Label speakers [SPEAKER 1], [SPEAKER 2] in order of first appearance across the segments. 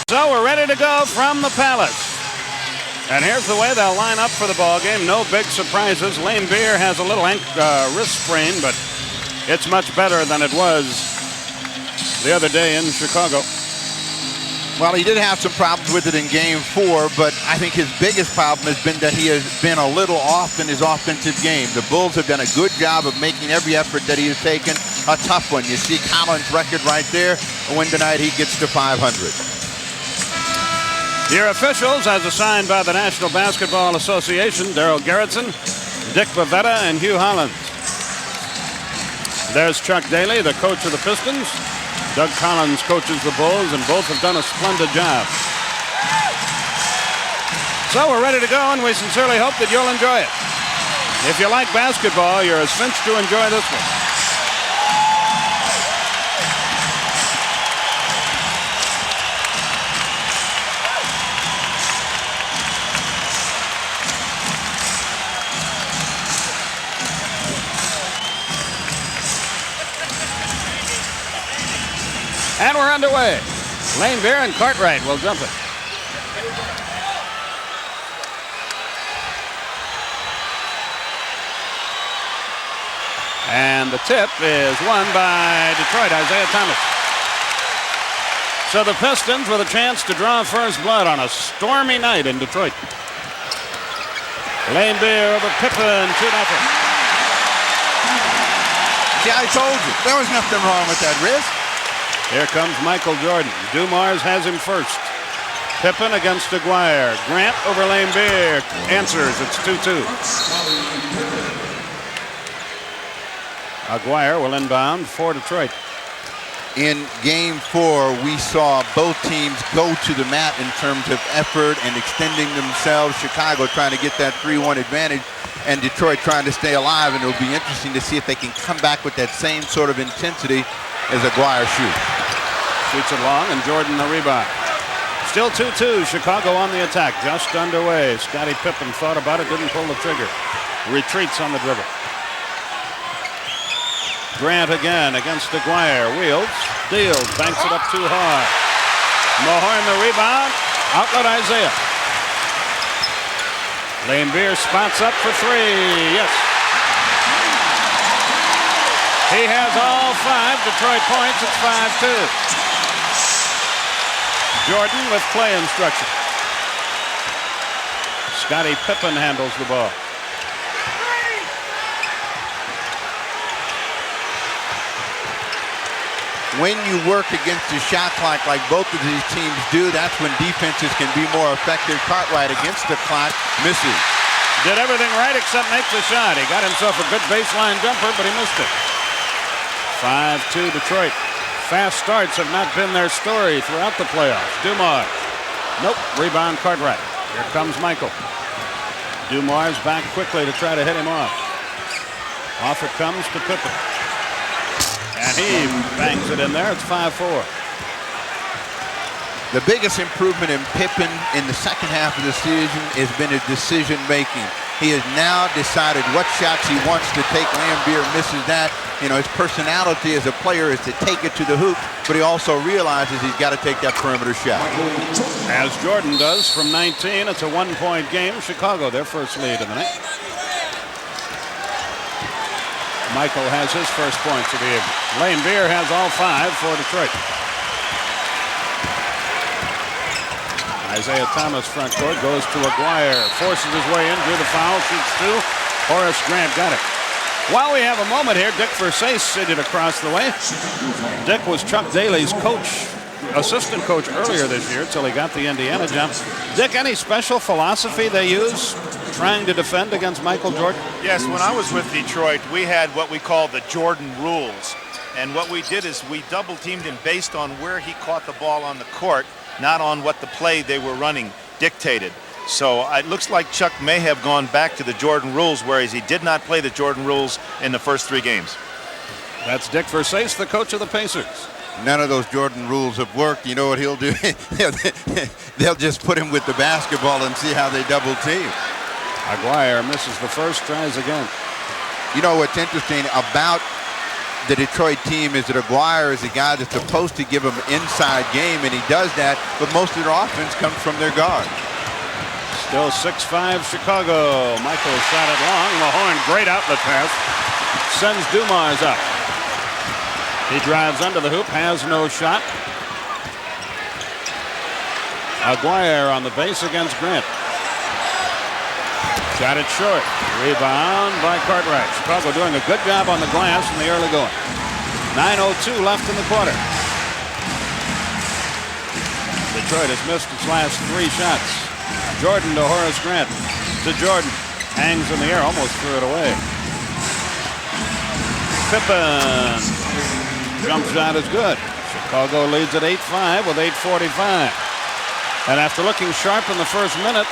[SPEAKER 1] So we're ready to go from the Palace. And here's the way they'll line up for the ball game. No big surprises. Lane Beer has a little wrist sprain, but it's much better than it was the other day in Chicago.
[SPEAKER 2] Well, he did have some problems with it in game 4, but I think his biggest problem has been that he has been a little off in his offensive game. The Bulls have done a good job of making every effort that he has taken a tough one. You see Collins' record right there. A win tonight, he gets to 500.
[SPEAKER 1] Your officials, as assigned by the National Basketball Association, Darryl Gerritsen, Dick Bavetta, and Hugh Hollins. There's Chuck Daly, the coach of the Pistons. Doug Collins coaches the Bulls, and both have done a splendid job. So we're ready to go, and we sincerely hope that you'll enjoy it. If you like basketball, you're a cinch to enjoy this one. And we're underway. Lane Beer and Cartwright will jump it. And the tip is won by Detroit, Isaiah Thomas. So the Pistons with a chance to draw first blood on a stormy night in Detroit. Lane Beer over Pippen, 2-0.
[SPEAKER 2] See, I told you, there was nothing wrong with that wrist.
[SPEAKER 1] Here comes Michael Jordan. Dumars has him first. Pippen against Aguirre. Grant over Lane Beer. Answers. It's 2-2. Aguirre will inbound for Detroit.
[SPEAKER 2] In game 4, we saw both teams go to the mat in terms of effort and extending themselves. Chicago trying to get that 3-1 advantage, and Detroit trying to stay alive. And it'll be interesting to see if they can come back with that same sort of intensity as Aguirre shoots.
[SPEAKER 1] Shoots it long, and Jordan the rebound. Still 2-2. Chicago on the attack, just underway. Scottie Pippen thought about it, didn't pull the trigger. Retreats on the dribble. Grant again against Aguirre. Wheels, deals, banks it up too hard. Mahorn the rebound. Outlet Isaiah. Lane Beer spots up for 3. Yes. He has all 5 Detroit points. It's 5-2. Jordan with play instruction. Scottie Pippen handles the ball.
[SPEAKER 2] When you work against the shot clock like both of these teams do, that's when defenses can be more effective. Cartwright against the clock, misses.
[SPEAKER 1] Did everything right except make the shot. He got himself a good baseline jumper, but he missed it. 5-2 Detroit. Fast starts have not been their story throughout the playoffs. Dumars. Nope. Rebound Cartwright. Here comes Michael. Dumars back quickly to try to hit him off. Off it comes to Pippen. And he bangs it in there. It's 5-4.
[SPEAKER 2] The biggest improvement in Pippen in the second half of the season has been his decision making. He has now decided what shots he wants to take. Lambeer misses that. You know, his personality as a player is to take it to the hoop, but he also realizes he's got to take that perimeter shot.
[SPEAKER 1] As Jordan does from 19, it's a 1-point game. Chicago, their first lead of the night. Michael has his first points of the evening. Lane Beer has all 5 for Detroit. Isaiah Thomas front court goes to Aguirre. Forces his way in, drew the foul, shoots 2. Horace Grant got it. While we have a moment here, Dick Versace seated across the way. Dick was Chuck Daly's coach, assistant coach earlier this year till he got the Indiana job. Dick, any special philosophy they use trying to defend against Michael Jordan?
[SPEAKER 3] Yes, when I was with Detroit, we had what we call the Jordan rules. And what we did is we double-teamed him based on where he caught the ball on the court, not on what the play they were running dictated. So it looks like Chuck may have gone back to the Jordan rules, whereas he did not play the Jordan rules in the first 3 games.
[SPEAKER 1] That's Dick Versace, the coach of the Pacers.
[SPEAKER 2] None of those Jordan rules have worked. You know what he'll do? They'll just put him with the basketball and see how they double team.
[SPEAKER 1] Aguirre misses the first, tries again.
[SPEAKER 2] You know what's interesting about the Detroit team is that Aguirre is the guy that's supposed to give them inside game, and he does that, but most of their offense comes from their guard.
[SPEAKER 1] Still 6-5 Chicago. Michael shot it long. Mahorn, great outlet pass. Sends Dumars up. He drives under the hoop, has no shot. Aguirre on the base against Grant. Shot it short. Rebound by Cartwright. Chicago doing a good job on the glass in the early going. 9:02 left in the quarter. Detroit has missed its last 3 shots. Jordan to Horace Grant. To Jordan. Hangs in the air, almost threw it away. Pippen. Jump shot is good. Chicago leads at 8-5 with 8:45. And after looking sharp in the first minute,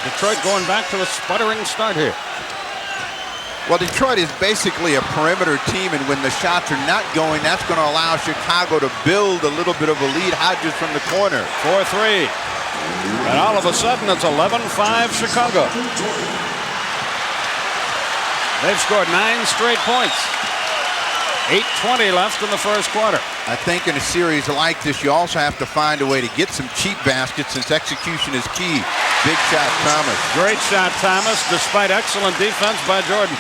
[SPEAKER 1] Detroit going back to a sputtering start here.
[SPEAKER 2] Well, Detroit is basically a perimeter team, and when the shots are not going, that's going to allow Chicago to build a little bit of a lead. Hodges from the corner.
[SPEAKER 1] 4-3. And all of a sudden, it's 11-5 Chicago. They've scored 9 straight points. 8:20 left in the first quarter.
[SPEAKER 2] I think in a series like this, you also have to find a way to get some cheap baskets since execution is key. Big shot, Thomas.
[SPEAKER 1] Great shot, Thomas, despite excellent defense by Jordan.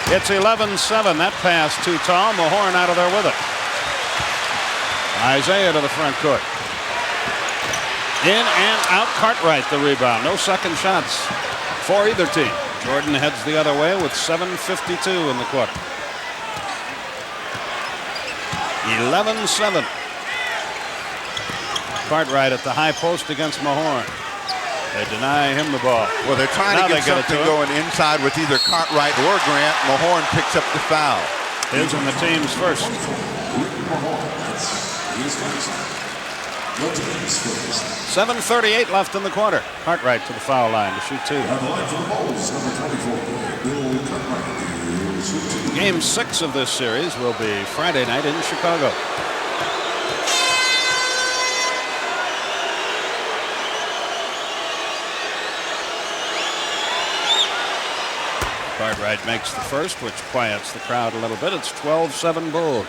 [SPEAKER 1] It's 11-7. That pass too tall. Mahorn out of there with it. Isaiah to the front court. In and out. Cartwright the rebound. No second shots for either team. Jordan heads the other way with 7:52 in the quarter. 11-7. Cartwright at the high post against Mahorn. They deny him the ball.
[SPEAKER 2] Well, they're trying to get something going inside with either Cartwright or Grant. Mahorn picks up the foul.
[SPEAKER 1] His and the team's first. 7:38 left in the quarter. Cartwright to the foul line to shoot 2. Game 6 of this series will be Friday night in Chicago. Cartwright makes the first, which quiets the crowd a little bit. It's 12-7 Bulls.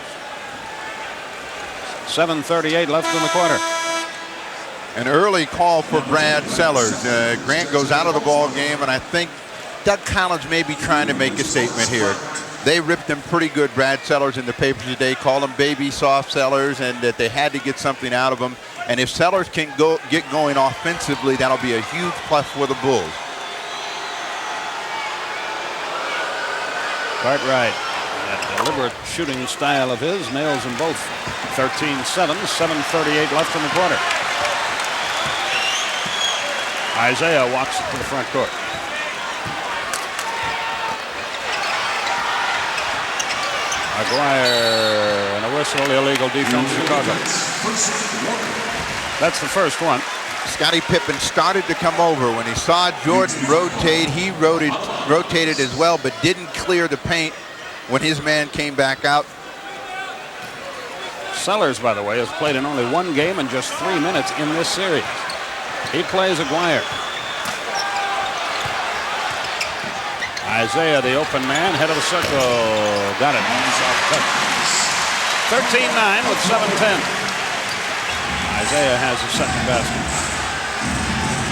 [SPEAKER 1] 7:38 left in the quarter.
[SPEAKER 2] An early call for Brad Sellers. Grant goes out of the ball game, and I think Doug Collins may be trying to make a statement here. They ripped him pretty good, Brad Sellers, in the papers today, called him baby soft Sellers, and that they had to get something out of him. And if Sellers can get going offensively, that'll be a huge plus for the Bulls.
[SPEAKER 1] Cartwright, that deliberate shooting style of his, nails them both. 13-7, 7:38 left in the quarter. Isaiah walks it to the front court. Aguirre and a whistle, illegal defense, Chicago. That's the first one.
[SPEAKER 2] Scottie Pippen started to come over. When he saw Jordan rotate, he rotated as well, but didn't clear the paint when his man came back out.
[SPEAKER 1] Sellers, by the way, has played in only 1 game and just 3 minutes in this series. He plays Aguirre. Isaiah, the open man, head of the circle. Got it. 13-9 with 7:10. Isaiah has the second basket.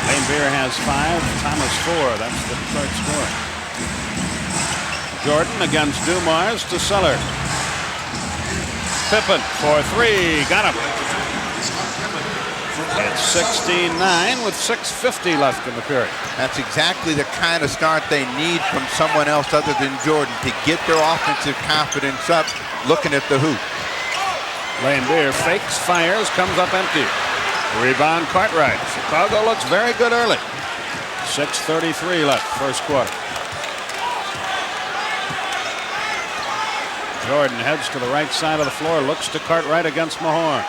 [SPEAKER 1] Lane Beer has 5, Thomas 4. That's the Detroit score. Jordan against Dumars to Sellers. Pippen for 3. Got him. It's 16-9 with 6:50 left in the period.
[SPEAKER 2] That's exactly the kind of start they need from someone else other than Jordan to get their offensive confidence up looking at the hoop.
[SPEAKER 1] Lane Beer fakes, fires, comes up empty. Rebound Cartwright. Chicago looks very good early. 6:33 left, first quarter. Jordan heads to the right side of the floor, looks to Cartwright against Mahorn.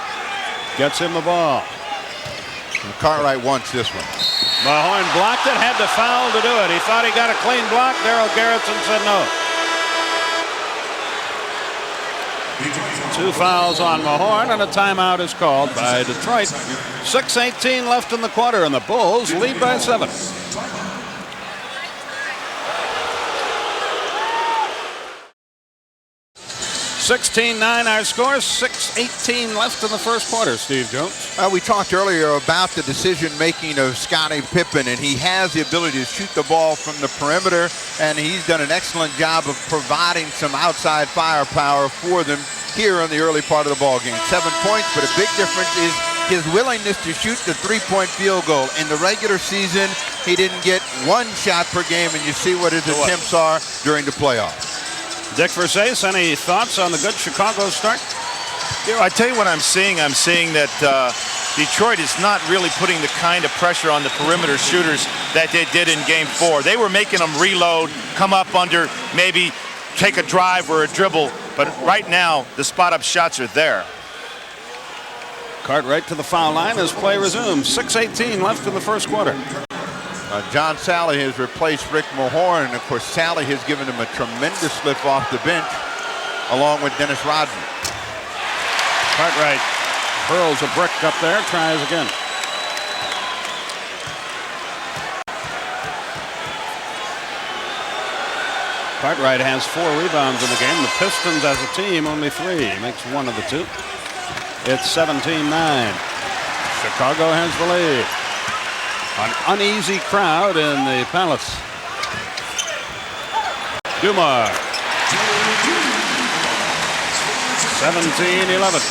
[SPEAKER 1] Gets him the ball.
[SPEAKER 2] And Cartwright wants this one.
[SPEAKER 1] Mahorn blocked it, had to foul to do it. He thought he got a clean block. Daryl Garrettson said no. 2 fouls on Mahorn, and a timeout is called by Detroit. 6:18 left in the quarter, and the Bulls lead by 7. 16-9 our score, 6:18 left in the first quarter, Steve Jones.
[SPEAKER 2] We talked earlier about the decision-making of Scottie Pippen, and he has the ability to shoot the ball from the perimeter, and he's done an excellent job of providing some outside firepower for them here in the early part of the ball game. 7 points, but a big difference is his willingness to shoot the three-point field goal. In the regular season, he didn't get one shot per game, and you see what his attempts are during the playoffs.
[SPEAKER 1] Dick Versace, any thoughts on the good Chicago start?
[SPEAKER 3] You know, I tell you what I'm seeing. I'm seeing that Detroit is not really putting the kind of pressure on the perimeter shooters that they did in Game 4. They were making them reload, come up under, maybe take a drive or a dribble. But right now, the spot-up shots are there.
[SPEAKER 1] Cartwright to the foul line as play resumes. 6:18 left in the first quarter.
[SPEAKER 2] John Sally has replaced Rick Mahorn, and of course Sally has given him a tremendous lift off the bench along with Dennis Rodman.
[SPEAKER 1] Cartwright hurls a brick up there, tries again. Cartwright has 4 rebounds in the game. The Pistons as a team only 3. He makes one of the 2. It's 17-9. Chicago has the lead. An uneasy crowd in the Palace. Dumars. 17-11.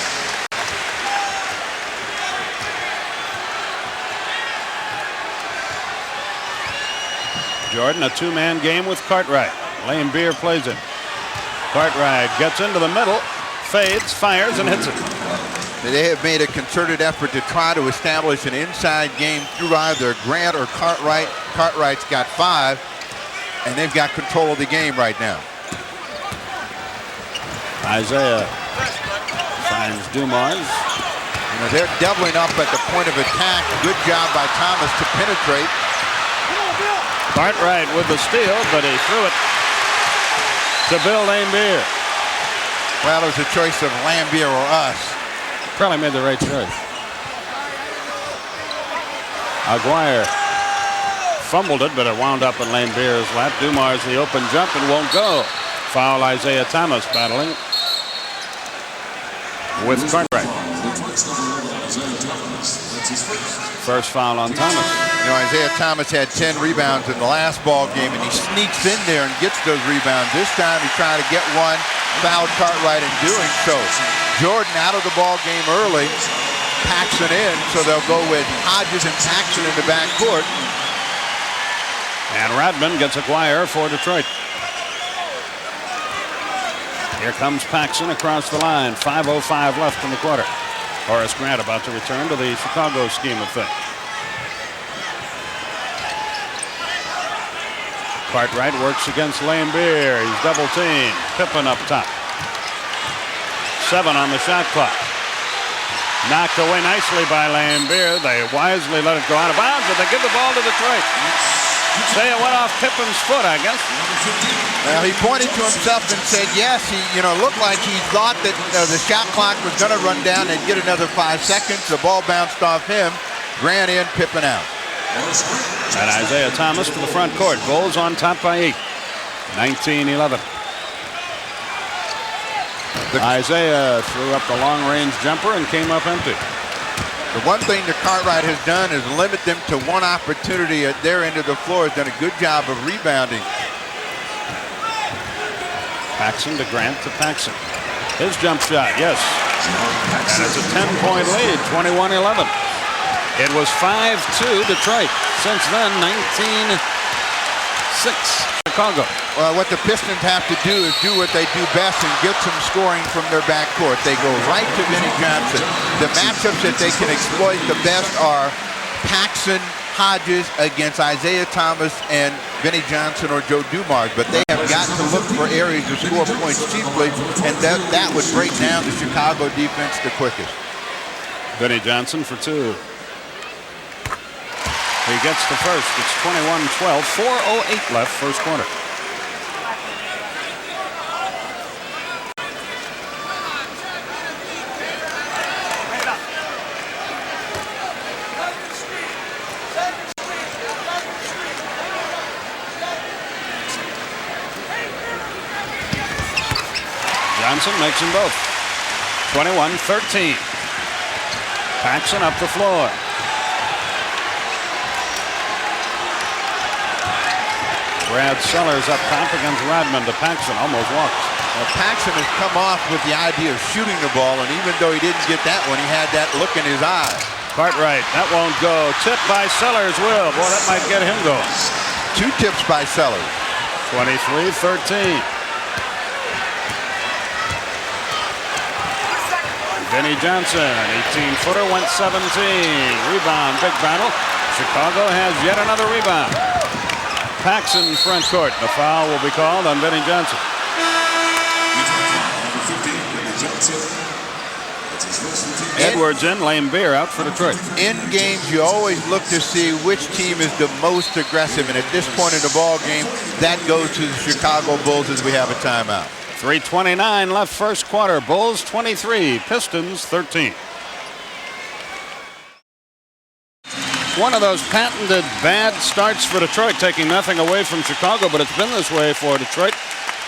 [SPEAKER 1] Jordan, a 2-man game with Cartwright. Lane Beer plays it. Cartwright gets into the middle, fades, fires, and hits it.
[SPEAKER 2] They have made a concerted effort to try to establish an inside game through either Grant or Cartwright. Cartwright's got 5, and they've got control of the game right now.
[SPEAKER 1] Isaiah finds Dumars.
[SPEAKER 2] You know, they're doubling up at the point of attack. Good job by Thomas to penetrate.
[SPEAKER 1] Cartwright with the steal, but he threw it to Bill Laimbeer.
[SPEAKER 2] Well, it was a choice of Laimbeer or us.
[SPEAKER 1] Probably made the right choice. Aguirre fumbled it, but it wound up in Laimbeer's lap. Dumars the open jump and won't go. Foul Isaiah Thomas battling with Cartwright. First foul on Thomas.
[SPEAKER 2] You know, Isaiah Thomas had 10 rebounds in the last ball game, and he sneaks in there and gets those rebounds. This time he tried to get one, fouled Cartwright in doing so. Jordan out of the ball game early, Paxson in, so they'll go with Hodges and Paxson in the backcourt.
[SPEAKER 1] And Rodman gets Aguirre for Detroit. Here comes Paxson across the line. 5:05 left in the quarter. Horace Grant about to return to the Chicago scheme of things. Cartwright works against Laimbeer. He's double teamed. Pippen up top. 7 on the shot clock. Knocked away nicely by Laimbeer. They wisely let it go out of bounds, but they give the ball to Detroit. Say it went off Pippen's foot, I guess.
[SPEAKER 2] Well, he pointed to himself and said, yes, he, looked like he thought that the shot clock was going to run down and get another 5 seconds. The ball bounced off him. Grant in, Pippen out.
[SPEAKER 1] And Isaiah Thomas to the front court. Bulls on top by 8. 19-11. Isaiah threw up the long-range jumper and came up empty.
[SPEAKER 2] The one thing that Cartwright has done is limit them to one opportunity at their end of the floor. Has done a good job of rebounding.
[SPEAKER 1] Paxson to Grant to Paxson. His jump shot, yes. And it's a 10-point lead, 21-11. It was 5-2 Detroit. Since then, 19-6 Chicago.
[SPEAKER 2] Well, what the Pistons have to do is do what they do best and get some scoring from their backcourt. They go right to Vinnie Johnson. The matchups that they can exploit the best are Paxson, Hodges against Isaiah Thomas and Vinnie Johnson or Joe Dumars. But they have got to look for areas to score points cheaply, and that would break down the Chicago defense the quickest.
[SPEAKER 1] Vinnie Johnson for 2. He gets the first. It's 21-12. 4:08 left first quarter. Johnson makes them both. 21-13. Paxson up the floor. Brad Sellers up top against Rodman to Paxson. Almost walks.
[SPEAKER 2] Well, Paxson has come off with the idea of shooting the ball, and even though he didn't get that one, he had that look in his eye.
[SPEAKER 1] Cartwright, that won't go. Tip by Sellers will. Boy, that might get him going.
[SPEAKER 2] 2 tips by Sellers.
[SPEAKER 1] 23-13. Vinnie Johnson, 18-footer, went 17. Rebound, big battle. Chicago has yet another rebound. Paxson front court. The foul will be called on Vinnie Johnson. Edwards in, Lame Beer out for Detroit.
[SPEAKER 2] In games, you always look to see which team is the most aggressive, and at this point in the ball game, that goes to the Chicago Bulls as we have a timeout.
[SPEAKER 1] 3:29 left first quarter. Bulls 23, Pistons 13. One of those patented bad starts for Detroit, taking nothing away from Chicago, but it's been this way for Detroit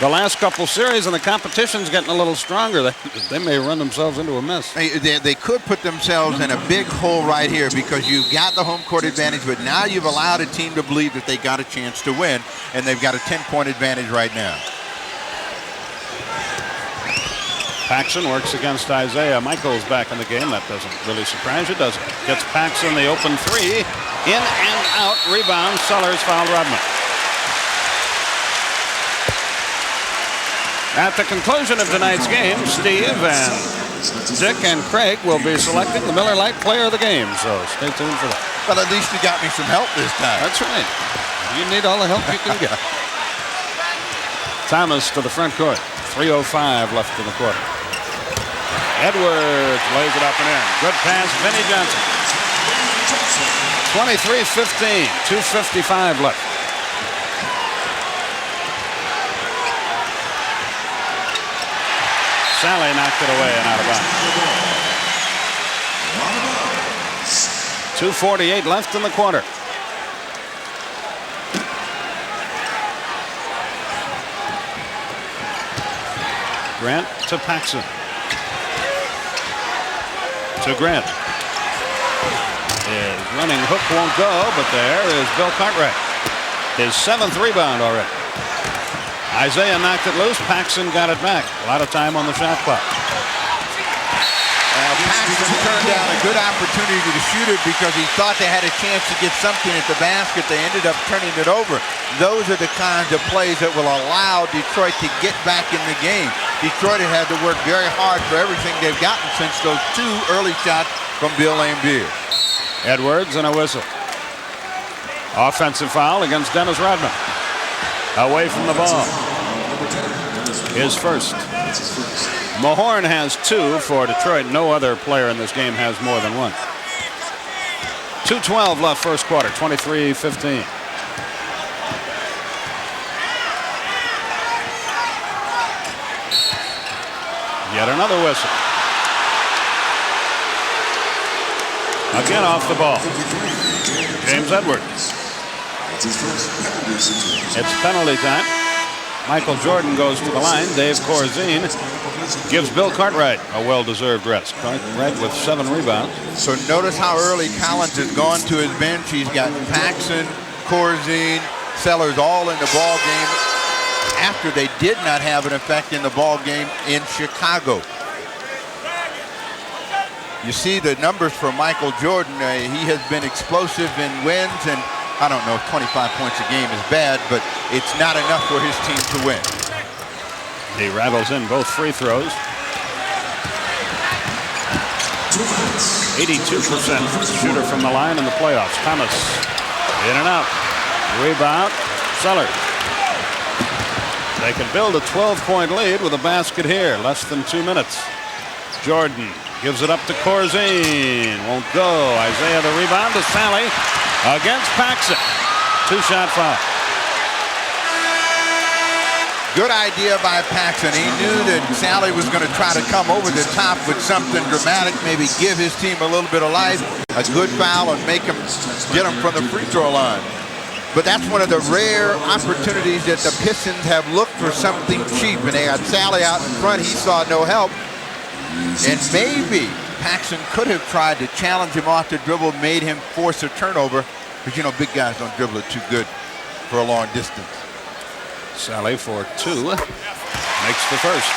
[SPEAKER 1] the last couple series, and the competition's getting a little stronger. They may run themselves into a mess.
[SPEAKER 2] They could put themselves in a big hole right here because you've got the home court advantage, but now you've allowed a team to believe that they got a chance to win, and they've got a 10-point advantage right now.
[SPEAKER 1] Paxson works against Isaiah. Michael's back in the game. That doesn't really surprise you, does it? Gets Paxson the open three. In and out. Rebound. Sellers fouled Rodman. At the conclusion of tonight's game, Steve and Dick and Craig will be selecting the Miller Lite Player of the game, so stay tuned for that.
[SPEAKER 2] Well, at least you got me some help this time.
[SPEAKER 1] That's right. You need all the help you can get. Thomas to the front court. 3:05 left in the quarter. Edwards lays it up and in. Good pass, Vinnie Johnson. 23-15, 2:55 left. Sally knocked it away and out of bounds. 2:48 left in the quarter. Grant to Paxson. To Grant. His running hook won't go, but there is Bill Cartwright. His 7th rebound already. Isaiah knocked it loose. Paxson got it back. A lot of time on the shot clock.
[SPEAKER 2] Paxson turned down a good opportunity to shoot it because he thought they had a chance to get something at the basket. They ended up turning it over. Those are the kinds of plays that will allow Detroit to get back in the game. Detroit had to work very hard for everything they've gotten since those 2 early shots from Bill Laimbeer.
[SPEAKER 1] Edwards and a whistle. Offensive foul against Dennis Rodman. Away from the ball. His first. Mahorn has 2 for Detroit. No other player in this game has more than 1. 2:12 left first quarter. 23-15. Yet another whistle. Again off the ball. James Edwards. It's penalty time. Michael Jordan goes to the line. Dave Corzine gives Bill Cartwright a well-deserved rest. Cartwright with 7 rebounds.
[SPEAKER 2] So notice how early Collins has gone to his bench. He's got Paxson, Corzine, Sellers all in the ball game after they did not have an effect in the ball game in Chicago. You see the numbers for Michael Jordan. He has been explosive in wins, and I don't know if 25 points a game is bad, but it's not enough for his team to win.
[SPEAKER 1] He rattles in both free throws. 82% shooter from the line in the playoffs. Thomas in and out. Rebound. Sellers. They can build a 12-point lead with a basket here. Less than 2 minutes. Jordan gives it up to Corzine. Won't go. Isaiah the rebound to Sally against Paxson. 2-shot foul.
[SPEAKER 2] Good idea by Paxson. He knew that Sally was going to try to come over the top with something dramatic, maybe give his team a little bit of life. A good foul and make him get him from the free throw line. But that's one of the rare opportunities that the Pistons have looked for something cheap. And they got Sally out in front. He saw no help. And maybe Paxson could have tried to challenge him off the dribble, made him force a turnover. But, you know, big guys don't dribble it too good for a long distance.
[SPEAKER 1] Sally for 2. Makes the first.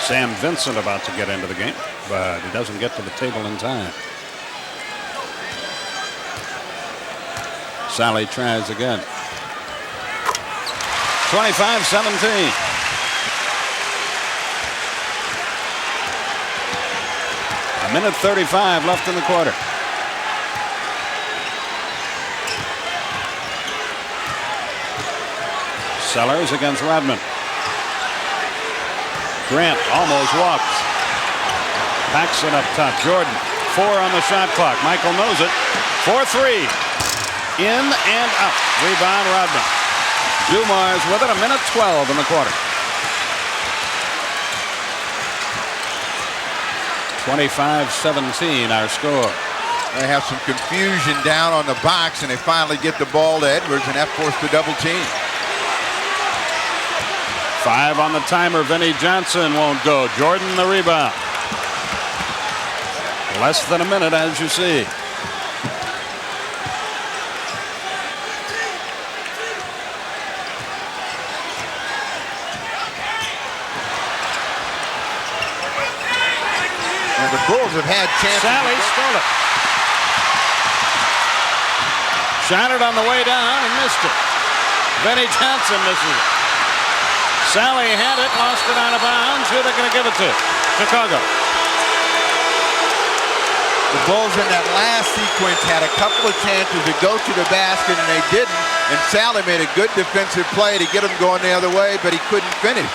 [SPEAKER 1] Sam Vincent about to get into the game, but he doesn't get to the table in time. Sally tries again. 25-17. A minute 35 left in the quarter. Sellers against Rodman. Grant almost walks. Paxson up top. Jordan. 4 on the shot clock. Michael knows it. 4-3. In and out. Rebound Rodman. Dumars with it. A minute 12 in the quarter. 25-17 our score.
[SPEAKER 2] They have some confusion down on the box, and they finally get the ball to Edwards, and that forced the double team.
[SPEAKER 1] 5 on the timer. Vinnie Johnson won't go. Jordan the rebound. Less than a minute, as you see.
[SPEAKER 2] And the Bulls have had chances.
[SPEAKER 1] Sally stole it. Shot it on the way down and missed it. Vinnie Johnson misses it. Sally had it, lost it out of bounds. Who are they going to give it to? Chicago.
[SPEAKER 2] The Bulls in that last sequence had a couple of chances to go to the basket, and they didn't. And Sally made a good defensive play to get him going the other way, but he couldn't finish.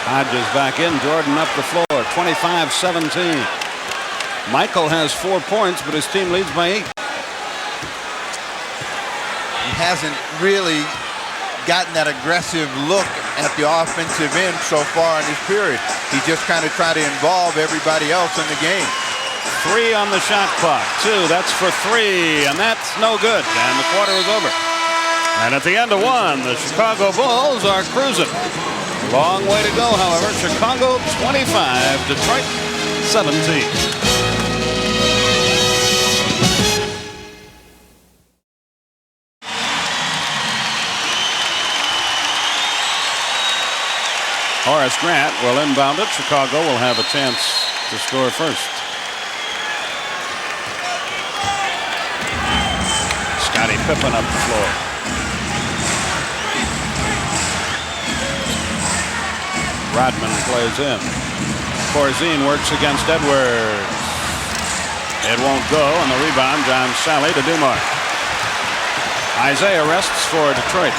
[SPEAKER 1] Hodges back in. Jordan up the floor. 25-17. Michael has 4 points, but his team leads by 8.
[SPEAKER 2] He hasn't really gotten that aggressive look at the offensive end so far in this period. He just kind of tried to involve everybody else in the game.
[SPEAKER 1] 3 on the shot clock. 2. That's for 3, and that's no good. And the quarter is over. And at the end of 1, the Chicago Bulls are cruising. Long way to go, however. Chicago 25, Detroit 17. Horace Grant will inbound it. Chicago will have a chance to score first. Scottie Pippen up the floor. Rodman plays in. Corzine works against Edwards. It won't go, and the rebound, John Sally to Dumars. Isaiah rests for Detroit.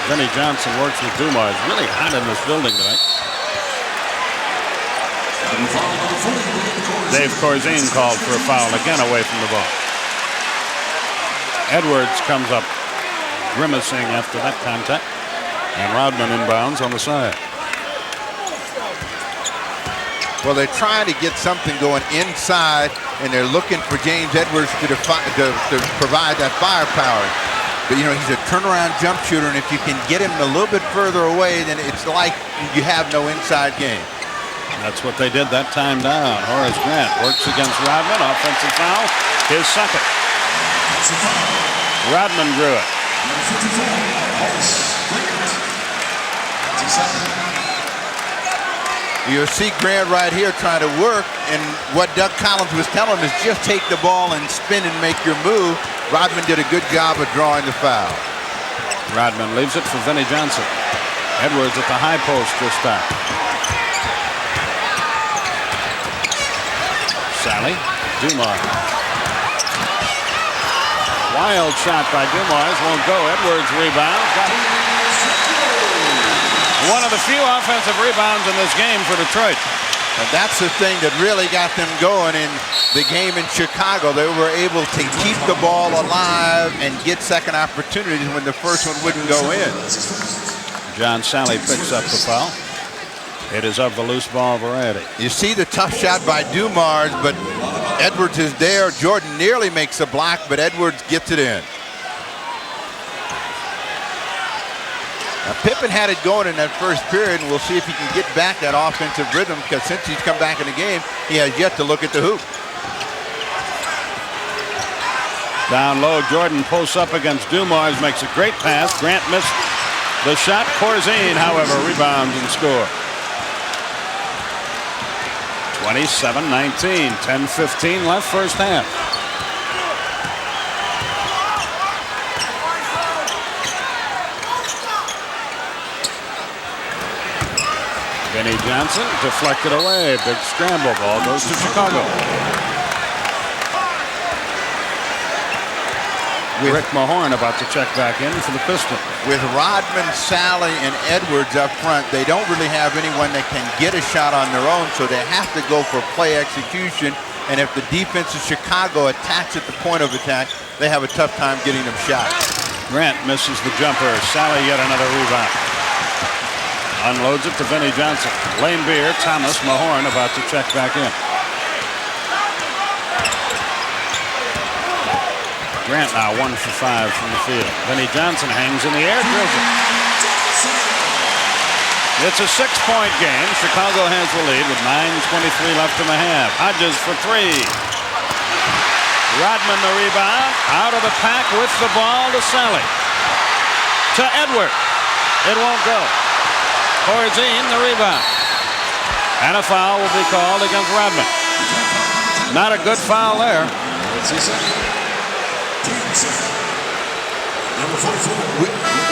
[SPEAKER 1] Vinnie Johnson works with Dumars. Really hot in this building tonight. Dave Corzine called for a foul again away from the ball. Edwards comes up grimacing after that contact. And Rodman inbounds on the side.
[SPEAKER 2] Well, they're trying to get something going inside, and they're looking for James Edwards to provide that firepower. But, you know, he's a turnaround jump shooter, and if you can get him a little bit further away, then it's like you have no inside game.
[SPEAKER 1] That's what they did that time down. Horace Grant works against Rodman. Offensive foul. His second. Rodman drew it.
[SPEAKER 2] You'll see Grant right here trying to work, and what Doug Collins was telling him is just take the ball and spin and make your move. Rodman did a good job of drawing the foul.
[SPEAKER 1] Rodman leaves it for Vinnie Johnson. Edwards at the high post this time. Sally. Dumars. Wild shot by Dumars. Won't go. Edwards rebounds. Got it. One of the few offensive rebounds in this game for Detroit.
[SPEAKER 2] And that's the thing that really got them going in the game in Chicago. They were able to keep the ball alive and get second opportunities when the first one wouldn't go in.
[SPEAKER 1] John Sally picks up the foul. It is of the loose ball variety.
[SPEAKER 2] You see the tough shot by Dumars, but Edwards is there. Jordan nearly makes a block, but Edwards gets it in. Now, Pippen had it going in that first period, and we'll see if he can get back that offensive rhythm, because since he's come back in the game, he has yet to look at the hoop.
[SPEAKER 1] Down low, Jordan posts up against Dumars, makes a great pass. Grant missed the shot. Corzine, however, rebounds and score. 27-19, 10-15 left first half. Vinnie Johnson deflected away. Big scramble. Ball goes to Chicago. Rick Mahorn about to check back in for the Pistons.
[SPEAKER 2] With Rodman, Sally, and Edwards up front, they don't really have anyone that can get a shot on their own, so they have to go for play execution. And if the defense of Chicago attacks at the point of attack, they have a tough time getting them shots.
[SPEAKER 1] Grant misses the jumper. Sally yet another rebound. Unloads it to Vinnie Johnson. Lane Beer, Thomas, Mahorn about to check back in. Grant now 1 for 5 from the field. Vinnie Johnson hangs in the air, drills it. It's a 6-point game. Chicago has the lead with 9:23 left in the half. Hodges for 3. Rodman the rebound. Out of the pack with the ball to Sally. To Edward. It won't go. Corzine the rebound. And a foul will be called against Rodman. Not a good foul there.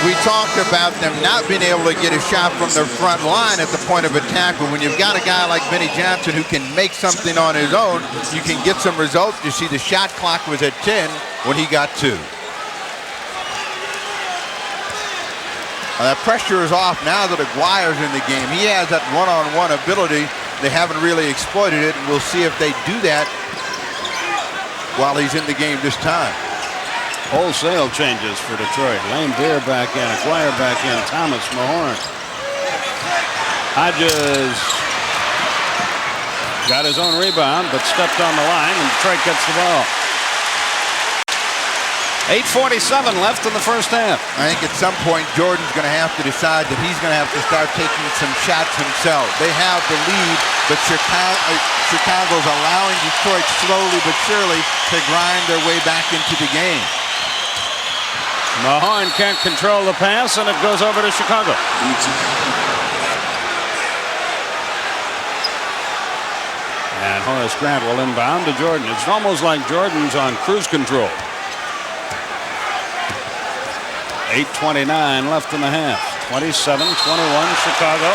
[SPEAKER 2] We talked about them not being able to get a shot from their front line at the point of attack, but when you've got a guy like Vinnie Johnson who can make something on his own, you can get some results. You see the shot clock was at 10 when he got 2. That pressure is off now that Aguirre's in the game. He has that one-on-one ability. They haven't really exploited it, and we'll see if they do that while he's in the game this time.
[SPEAKER 1] Wholesale changes for Detroit. Lane Beer back in, Aguirre back in, Thomas, Mahorn. Hodges got his own rebound, but stepped on the line, and Detroit gets the ball. 8:47 left in the first half.
[SPEAKER 2] I think at some point Jordan's going to have to decide that he's going to have to start taking some shots himself. They have the lead, but Chicago's allowing Detroit slowly but surely to grind their way back into the game.
[SPEAKER 1] Mahorn can't control the pass, and it goes over to Chicago. And Horace Grant will inbound to Jordan. It's almost like Jordan's on cruise control. 8:29 left in the half. 27-21 Chicago.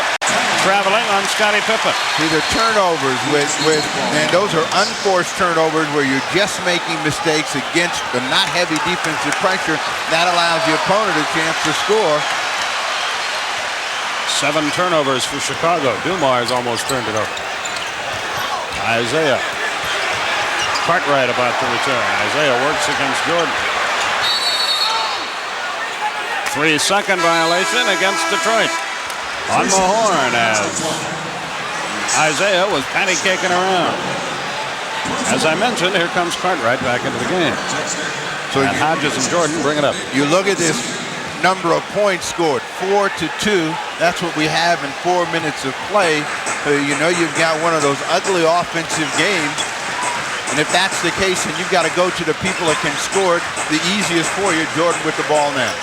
[SPEAKER 1] Traveling on Scottie Pippen.
[SPEAKER 2] See the turnovers and those are unforced turnovers where you're just making mistakes against the not heavy defensive pressure. That allows the opponent a chance to score.
[SPEAKER 1] 7 turnovers for Chicago. Dumars almost turned it over. Isaiah. Cartwright about to return. Isaiah works against Jordan. 3-second violation against Detroit. On Mahorn as Isaiah was patty caking around. As I mentioned, here comes Cartwright back into the game. And Hodges and Jordan bring it up.
[SPEAKER 2] You look at this number of points scored, 4-2. That's what we have in 4 minutes of play. You know you've got one of those ugly offensive games. And if that's the case, then you've got to go to the people that can score it the easiest for you. Jordan with the ball now.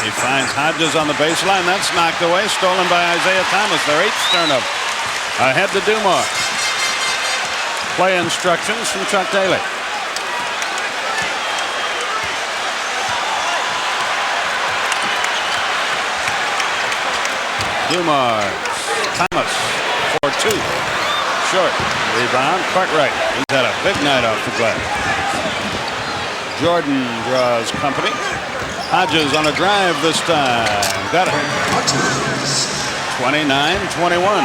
[SPEAKER 1] He finds Hodges on the baseline. That's knocked away. Stolen by Isaiah Thomas. Their 8th turnover. Ahead to Dumars. Play instructions from Chuck Daly. Dumars. Thomas for 2. Short. Rebound. Cartwright. He's had a big night off the glass. Jordan draws company. Hodges on a drive this time. Got it. 29-21.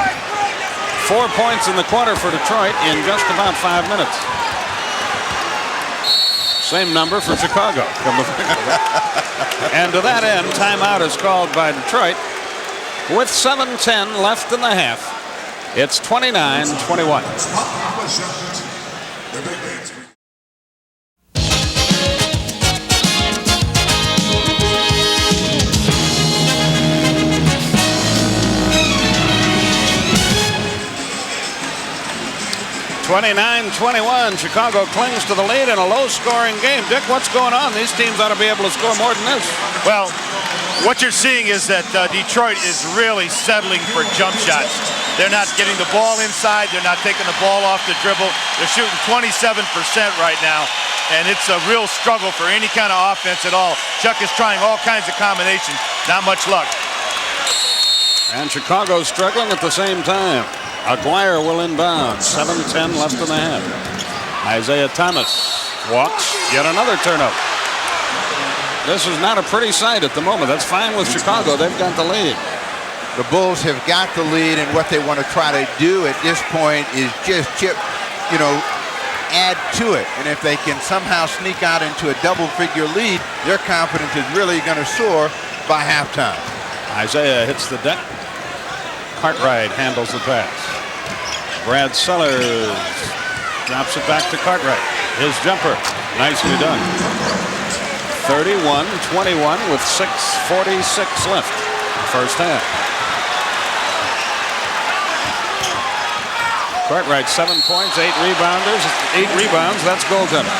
[SPEAKER 1] 4 points in the quarter for Detroit in just about 5 minutes. Same number for Chicago. And to that end, timeout is called by Detroit. with 7:10 left in the half. It's 29-21. 29-21. Chicago clings to the lead in a low-scoring game. Dick, what's going on? These teams ought to be able to score more than this.
[SPEAKER 3] Well, what you're seeing is that Detroit is really settling for jump shots. They're not getting the ball inside. They're not taking the ball off the dribble. They're shooting 27% right now, and it's a real struggle for any kind of offense at all. Chuck is trying all kinds of combinations. Not much luck.
[SPEAKER 1] And Chicago's struggling at the same time. Aguirre will inbound. 7:10 left in the half. Isaiah Thomas walks. Yet another turnover. This is not a pretty sight at the moment. That's fine with Chicago. They've got the lead.
[SPEAKER 2] The Bulls have got the lead, and what they want to try to do at this point is just add to it. And if they can somehow sneak out into a double-figure lead, their confidence is really going to soar by halftime.
[SPEAKER 1] Isaiah hits the deck. Cartwright handles the pass. Brad Sellers drops it back to Cartwright. His jumper, nicely done. 31-21 with 6:46 left. First half. Cartwright 7 points, 8 rebounds. That's goaltender.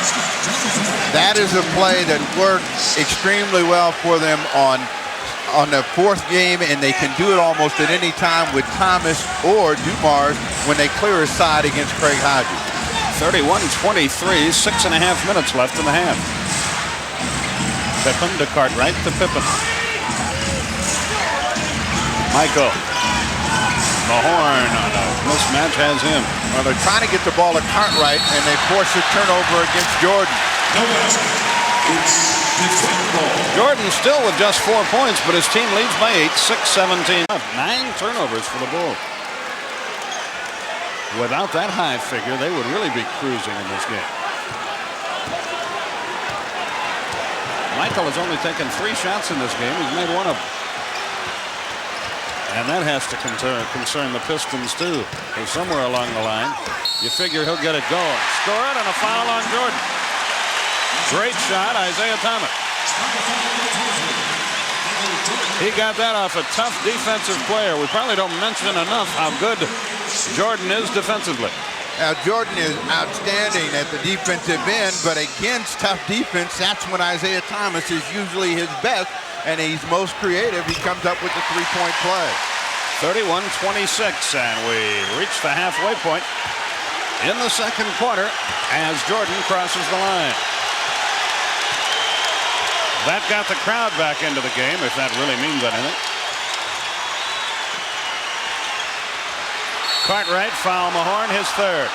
[SPEAKER 2] That is a play that worked extremely well for them on the fourth game, and they can do it almost at any time with Thomas or Dumars when they clear his side against Craig Hodges.
[SPEAKER 1] 31-23, 6.5 minutes left in the half. Pippen to Cartwright to Pippen. Michael. Mahorn on a mismatch has him.
[SPEAKER 2] Well, they're trying to get the ball to Cartwright, and they force a turnover against Jordan.
[SPEAKER 1] Jordan still with just 4 points, but his team leads by 8, 6:17 left. 9 turnovers for the Bulls. Without that high figure, they would really be cruising in this game. Michael has only taken 3 shots in this game. He's made 1 of them. And that has to concern the Pistons, too. Because somewhere along the line, you figure he'll get it going. Score it, and a foul on Jordan. Great shot, Isaiah Thomas. He got that off a tough defensive player. We probably don't mention enough how good Jordan is defensively.
[SPEAKER 2] Now, Jordan is outstanding at the defensive end, but against tough defense, that's when Isaiah Thomas is usually his best, and he's most creative. He comes up with the three-point play.
[SPEAKER 1] 31-26, and we reach the halfway point in the second quarter as Jordan crosses the line. That got the crowd back into the game, if that really means anything. Cartwright, foul Mahorn, his third.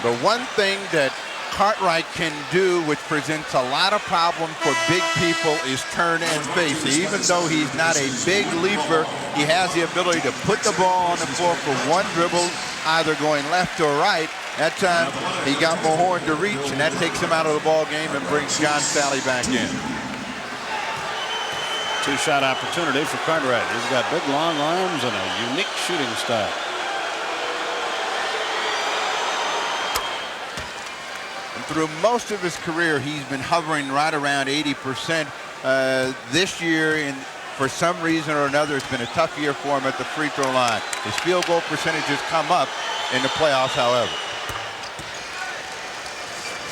[SPEAKER 2] The one thing that Cartwright can do, which presents a lot of problem for big people, is turn and face. Even though he's not a big leaper, he has the ability to put the ball on the floor for one dribble, either going left or right. That time, he got Mahorn to reach, and that takes him out of the ball game and brings John Sally back in.
[SPEAKER 1] 2-shot opportunity for Cartwright. He's got big, long arms and a unique shooting style.
[SPEAKER 2] And through most of his career, he's been hovering right around 80%. This year, for some reason or another, it's been a tough year for him at the free throw line. His field goal percentage has come up in the playoffs, however.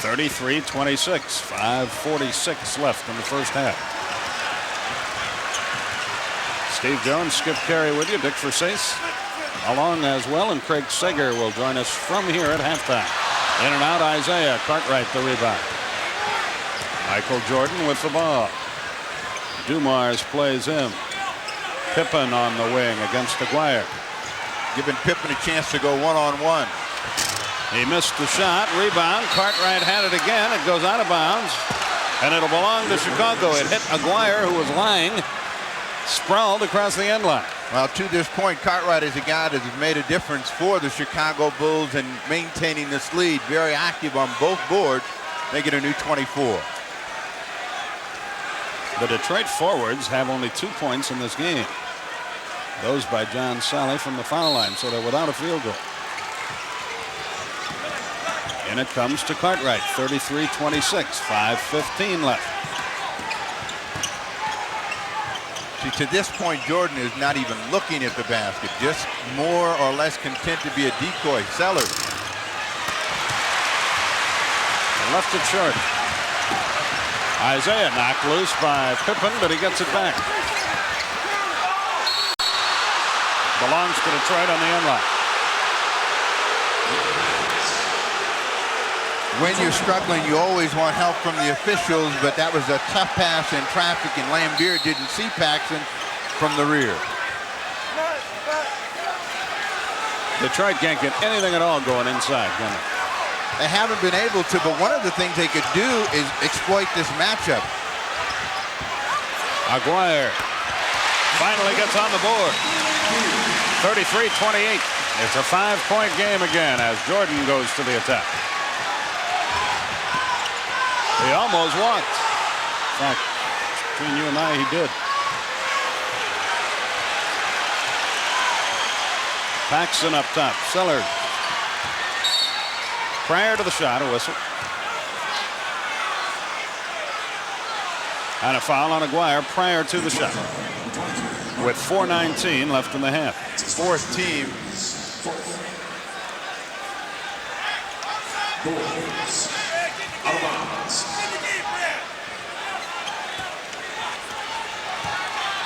[SPEAKER 1] 33-26, 5:46 left in the first half. Steve Jones, Skip Carey with you. Dick Versace along as well, and Craig Sager will join us from here at halftime. In and out, Isaiah. Cartwright the rebound. Michael Jordan with the ball. Dumars plays him. Pippen on the wing against Aguirre.
[SPEAKER 2] Giving Pippen a chance to go one-on-one.
[SPEAKER 1] He missed the shot. Rebound. Cartwright had it again. It goes out of bounds, and it'll belong to Chicago. It hit Aguirre, who was lying sprawled across the end line.
[SPEAKER 2] Well, to this point, Cartwright is a guy that has made a difference for the Chicago Bulls in maintaining this lead. Very active on both boards. They get a new 24.
[SPEAKER 1] The Detroit forwards have only 2 points in this game. Those by John Sally from the foul line, so they're without a field goal. And it comes to Cartwright, 33-26, 5:15 left.
[SPEAKER 2] See, to this point, Jordan is not even looking at the basket, just more or less content to be a decoy. Sellers.
[SPEAKER 1] Left it short. Isaiah knocked loose by Pippen, but he gets it back. Belongs to Detroit on the end line.
[SPEAKER 2] When you're struggling, you always want help from the officials, but that was a tough pass in traffic, and Lambier didn't see Paxson from the rear.
[SPEAKER 1] Detroit can't get anything at all going inside, can they?
[SPEAKER 2] They haven't been able to, but one of the things they could do is exploit this matchup.
[SPEAKER 1] Aguirre finally gets on the board. 33-28. It's a 5-point game again as Jordan goes to the attack. He almost walked. In fact, between you and I, he did. Paxson up top. Sellers. Prior to the shot, a whistle. And a foul on Aguirre prior to the shot. With 4:19 left in the half.
[SPEAKER 2] Fourth team.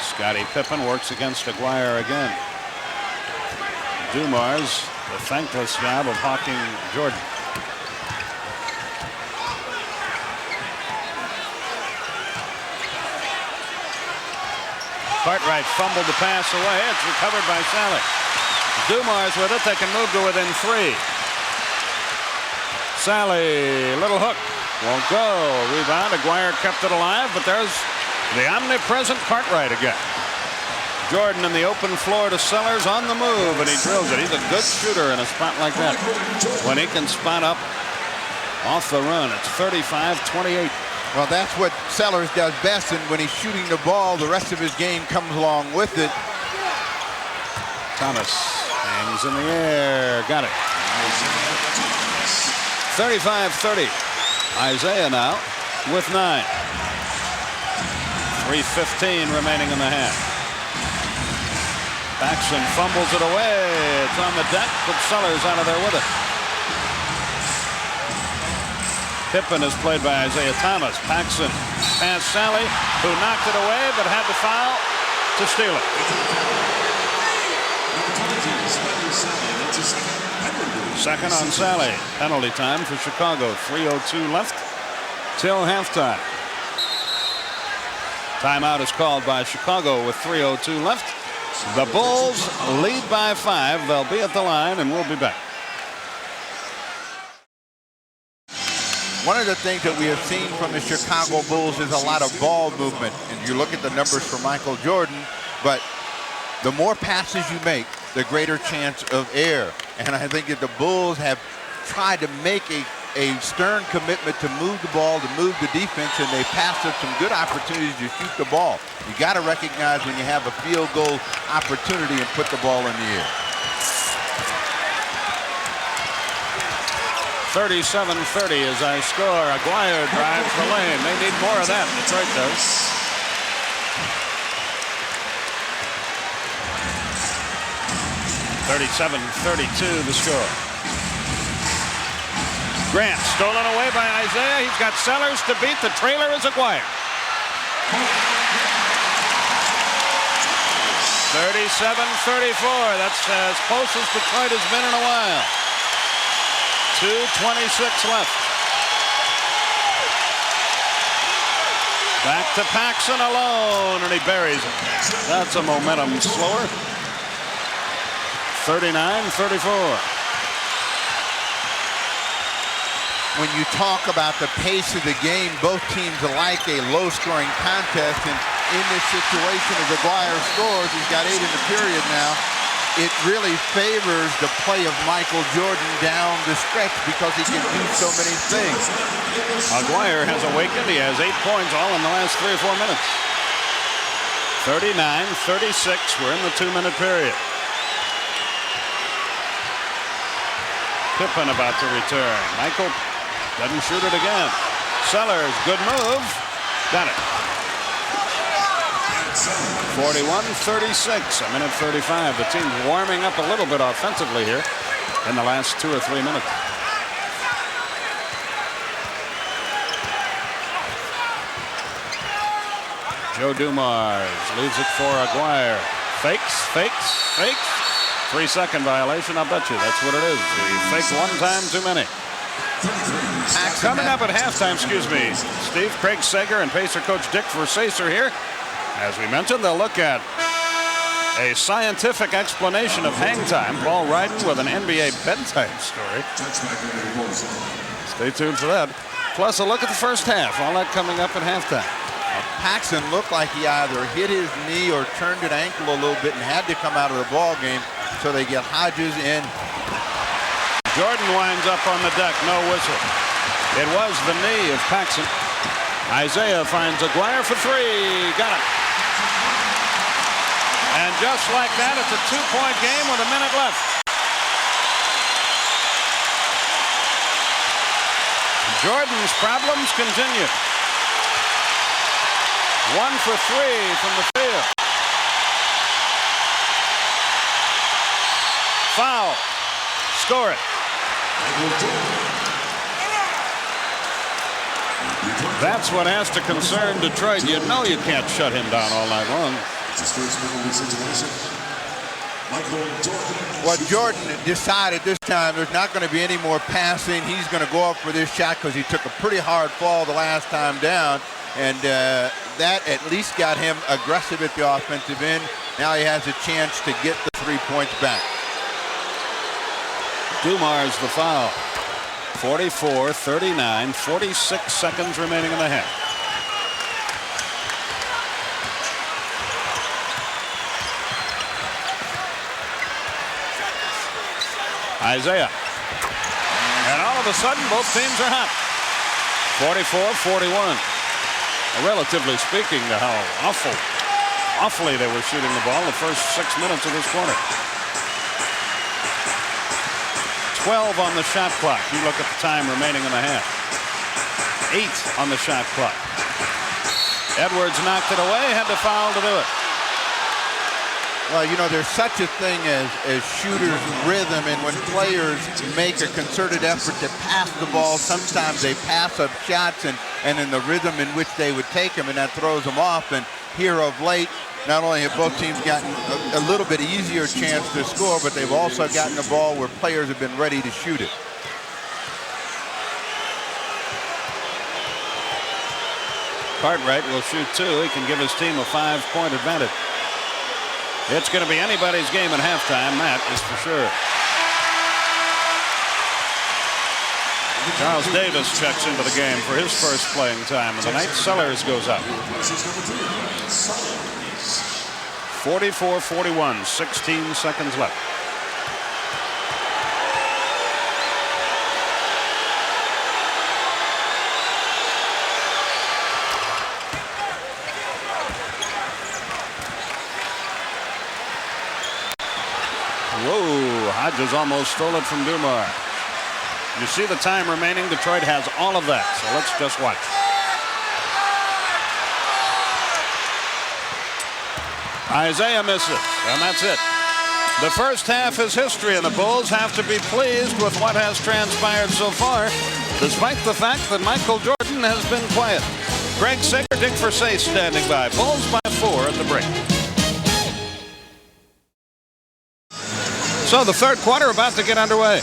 [SPEAKER 1] Scottie Pippen works against Aguirre again. Dumars, the thankless job of hawking Jordan. Cartwright fumbled the pass away. It's recovered by Sally. Dumars with it. They can move to within 3. Sally, little hook. Won't go. Rebound. Aguirre kept it alive, but there's the omnipresent Cartwright again. Jordan in the open floor to Sellers on the move, and he drills it. He's a good shooter in a spot like that. When he can spot up off the run, it's 35-28.
[SPEAKER 2] Well, that's what Sellers does best, and when he's shooting the ball, the rest of his game comes along with it.
[SPEAKER 1] Thomas hangs in the air. Got it. 35-30. Isaiah now with 9. 3:15 remaining in the half. Paxson fumbles it away. It's on the deck, but Sellers out of there with it. Pippen is played by Isaiah Thomas. Paxson past Sally, who knocked it away, but had the foul to steal it. Second on Sally. Penalty time for Chicago. 3:02 left till halftime. Timeout is called by Chicago with 3:02 left. The Bulls lead by 5. They'll be at the line, and we'll be back.
[SPEAKER 2] One of the things that we have seen from the Chicago Bulls is a lot of ball movement. And you look at the numbers for Michael Jordan, but the more passes you make, the greater chance of error. And I think that the Bulls have tried to make a stern commitment to move the ball, to move the defense, and they passed up some good opportunities to shoot the ball. You got to recognize when you have a field goal opportunity and put the ball in the air.
[SPEAKER 1] 37-30 as I score. Aguirre drives the lane. They need more of that. Detroit does. (37-32) the score. Grant stolen away by Isaiah. He's got Sellers to beat. The trailer is Aguirre. 37-34. That's as close as Detroit has been in a while. 2:26 left. Back to Paxson alone, and he buries it. That's a momentum slower. 39-34.
[SPEAKER 2] When you talk about the pace of the game, both teams like a low-scoring contest, and in this situation, as Aguirre scores, he's got 8 in the period now. it really favors the play of Michael Jordan down the stretch because he can do so many things.
[SPEAKER 1] Aguirre has awakened. He has 8 points all in the last 3 or 4 minutes. 39-36. We're in the 2-minute period. Pippen about to return. Michael doesn't shoot it again. Sellers, good move. Got it. 41-36, a minute 35. The team's warming up a little bit offensively here in the last 2 or 3 minutes. Joe Dumars leaves it for Aguirre. Fakes. 3-second violation. I'll bet you that's what it is. He faked one time too many. Coming up at halftime, Steve, Craig Sager and Pacer coach Dick Versace are here. As we mentioned, they'll look at a scientific explanation of hang time. Paul Ryden with an NBA bedtime story. Stay tuned for that. Plus a look at the first half. All that coming up at halftime.
[SPEAKER 2] Paxson looked like he either hit his knee or turned an ankle a little bit and had to come out of the ball game. So they get Hodges in.
[SPEAKER 1] Jordan winds up on the deck. No whistle. It was the knee of Paxson. Isaiah finds Aguirre for 3. Got it. And just like that, it's a 2-point game with a minute left. Jordan's problems continue. 1 for 3 from the field. Foul. Score it. That's what has to concern Detroit. You know you can't shut him down all night long.
[SPEAKER 2] What Jordan decided this time, there's not going to be any more passing. He's going to go up for this shot because he took a pretty hard fall the last time down. And that at least got him aggressive at the offensive end. Now he has a chance to get the 3 points back.
[SPEAKER 1] Dumars the foul. 44-39, 46 seconds remaining in the half. Isaiah. And all of a sudden, both teams are hot. 44-41. Relatively speaking to how awfully they were shooting the ball the first 6 minutes of this quarter. 12 on the shot clock. You look at the time remaining in the half. 8 on the shot clock. Edwards knocked it away, had to foul to do it.
[SPEAKER 2] Well, you know, there's such a thing as shooter's rhythm, and when players make a concerted effort to pass the ball, sometimes they pass up shots and in the rhythm in which they would take them, and that throws them off. And here of late, not only have both teams gotten a little bit easier chance to score, but they've also gotten the ball where players have been ready to shoot it.
[SPEAKER 1] Cartwright will shoot 2. He can give his team a 5-point advantage. It's going to be anybody's game at halftime, that is for sure. Charles Davis checks into the game for his first playing time of the night. Sellers goes up. 44-41, 16 seconds left. Whoa, Hodges almost stole it from Dumars. You see the time remaining. Detroit has all of that, so let's just watch. Isaiah misses, and that's it. The first half is history, and the Bulls have to be pleased with what has transpired so far, despite the fact that Michael Jordan has been quiet. Craig Sager, Dick Versace standing by. Bulls by 4 at the break. So the third quarter about to get underway.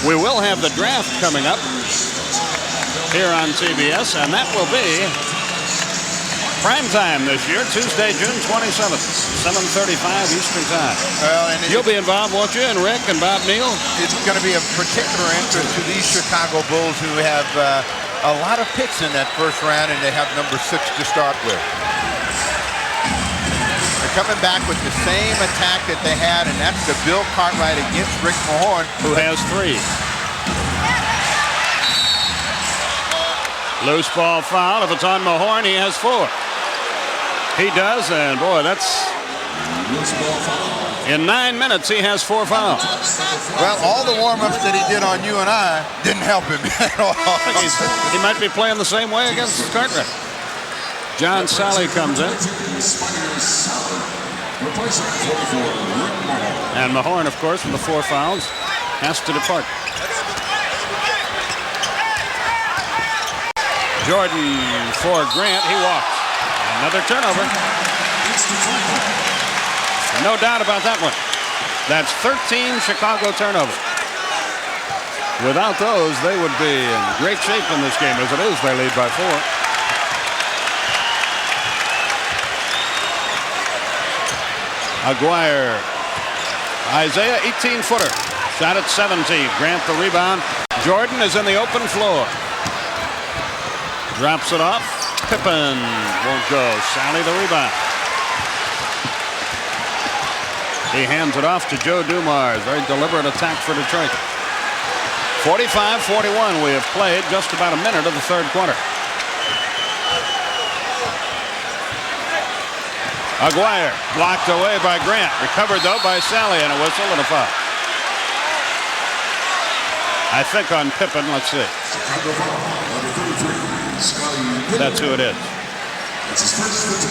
[SPEAKER 1] We will have the draft coming up here on CBS, and that will be prime time this year, Tuesday, June 27th, 7:35 Eastern Time.
[SPEAKER 2] Well, and
[SPEAKER 1] you'll be involved, won't you, and Rick and Bob Neal?
[SPEAKER 2] It's going to be of particular interest to these Chicago Bulls who have a lot of picks in that first round, and they have number 6 to start with. They're coming back with the same attack that they had, and that's the Bill Cartwright against Rick Mahorn,
[SPEAKER 1] who has 3. Loose ball foul. If it's on Mahorn, he has 4. He does, and boy, that's... In 9 minutes, he has 4 fouls.
[SPEAKER 2] Well, all the warm-ups that he did on you and I didn't help him at all.
[SPEAKER 1] He might be playing the same way against Cartwright. John Sally comes in. And Mahorn, of course, with the 4 fouls, has to depart. Jordan for Grant. He walks. Another turnover. No doubt about that one. That's 13 Chicago turnovers. Without those, they would be in great shape in this game. As it is, they lead by 4. Aguirre. Isaiah, 18-footer. Shot at 17. Grant the rebound. Jordan is in the open floor. Drops it off. Pippen won't go. Sally the rebound. He hands it off to Joe Dumars. Very deliberate attack for Detroit. 45-41. We have played just about a minute of the third quarter. Aguirre blocked away by Grant. Recovered, though, by Sally, and a whistle and a foul. I think on Pippen. Let's see. That's who it is.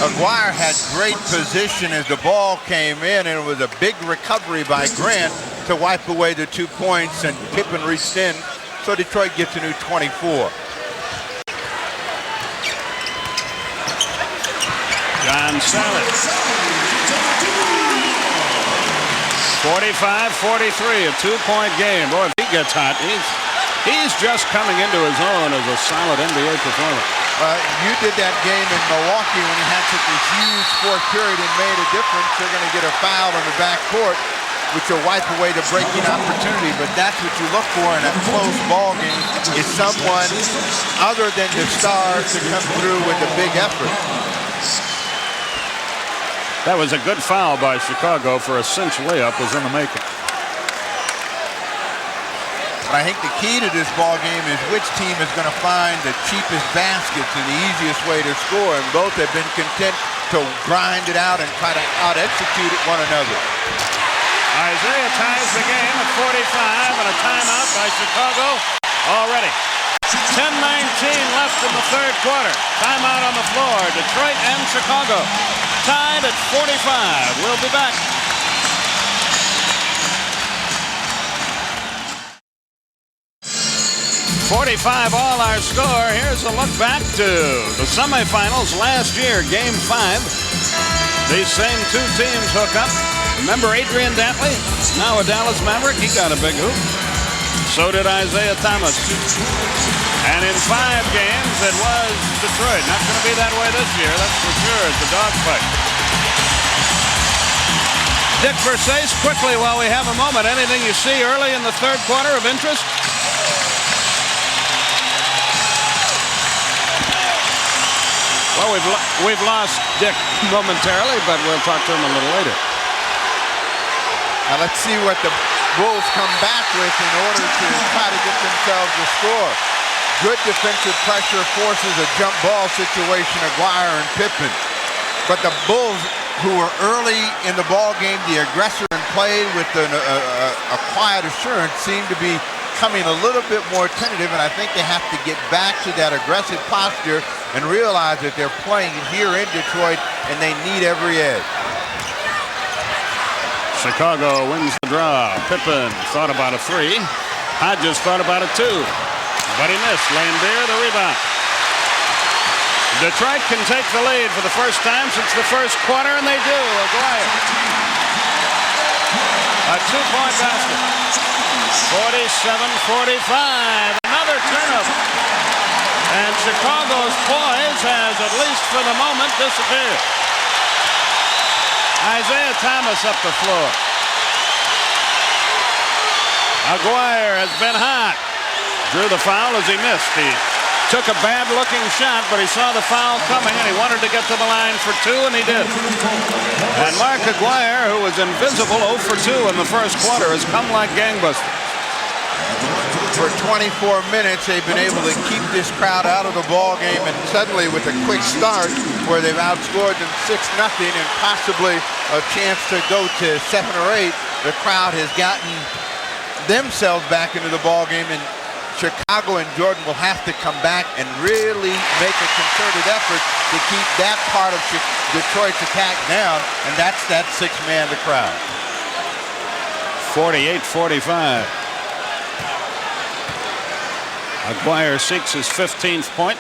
[SPEAKER 2] Aguirre had great position as the ball came in, and it was a big recovery by Grant to wipe away the 2 points, and Pippen reached in, so Detroit gets a new 24.
[SPEAKER 1] John Sally. 45-43, a 2-point game. Boy, if he gets hot, he's just coming into his own as a solid NBA performer.
[SPEAKER 2] You did that game in Milwaukee when he had such a huge fourth period and made a difference. They're going to get a foul on the backcourt, which will wipe away the breaking opportunity. But that's what you look for in a close ball game, is someone other than the stars to come through with a big effort.
[SPEAKER 1] That was a good foul by Chicago for a cinch layup was in the making.
[SPEAKER 2] But I think the key to this ball game is which team is going to find the cheapest baskets and the easiest way to score. And both have been content to grind it out and try to out-execute one another.
[SPEAKER 1] Isaiah ties the game at 45 and a timeout by Chicago already. 10:19 left in the third quarter. Timeout on the floor. Detroit and Chicago tied at 45. We'll be back. .45 all our score. Here's a look back to the semifinals last year, Game 5. These same 2 teams hook up. Remember Adrian Dantley? Now a Dallas Maverick. He got a big hoop. So did Isaiah Thomas. And in 5 games, it was Detroit. Not going to be that way this year, that's for sure. It's a dogfight. Dick Versace, quickly while we have a moment. Anything you see early in the third quarter of interest? Well, we've lost Dick momentarily, but we'll talk to him a little later.
[SPEAKER 2] Now let's see what the Bulls come back with in order to try to get themselves a score. Good defensive pressure forces a jump ball situation, Aguirre and Pippen. But the Bulls, who were early in the ball game, the aggressor and played with a quiet assurance, seem to be coming a little bit more tentative, and I think they have to get back to that aggressive posture and realize that they're playing here in Detroit and they need every edge.
[SPEAKER 1] Chicago wins the draw. Pippen thought about a 3. Hodges thought about a 2. But he missed. Lambier the rebound. Detroit can take the lead for the first time since the first quarter, and they do. Aguirre. A 2-point basket. 47-45. Another turnover. And Chicago's poise has, at least for the moment, disappeared. Isaiah Thomas up the floor. Aguirre has been hot. Drew the foul as he missed. He took a bad-looking shot, but he saw the foul coming, and he wanted to get to the line for 2, and he did. And Mark Aguirre, who was invisible 0 for 2 in the first quarter, has come like gangbusters.
[SPEAKER 2] For 24 minutes, they've been able to keep this crowd out of the ball game, and suddenly with a quick start where they've outscored them 6-0 and possibly a chance to go to 7 or 8, the crowd has gotten themselves back into the ball game, and Chicago and Jordan will have to come back and really make a concerted effort to keep that part of Detroit's attack down, and that's that 6-man the crowd.
[SPEAKER 1] 48-45. Aguirre seeks his 15th point,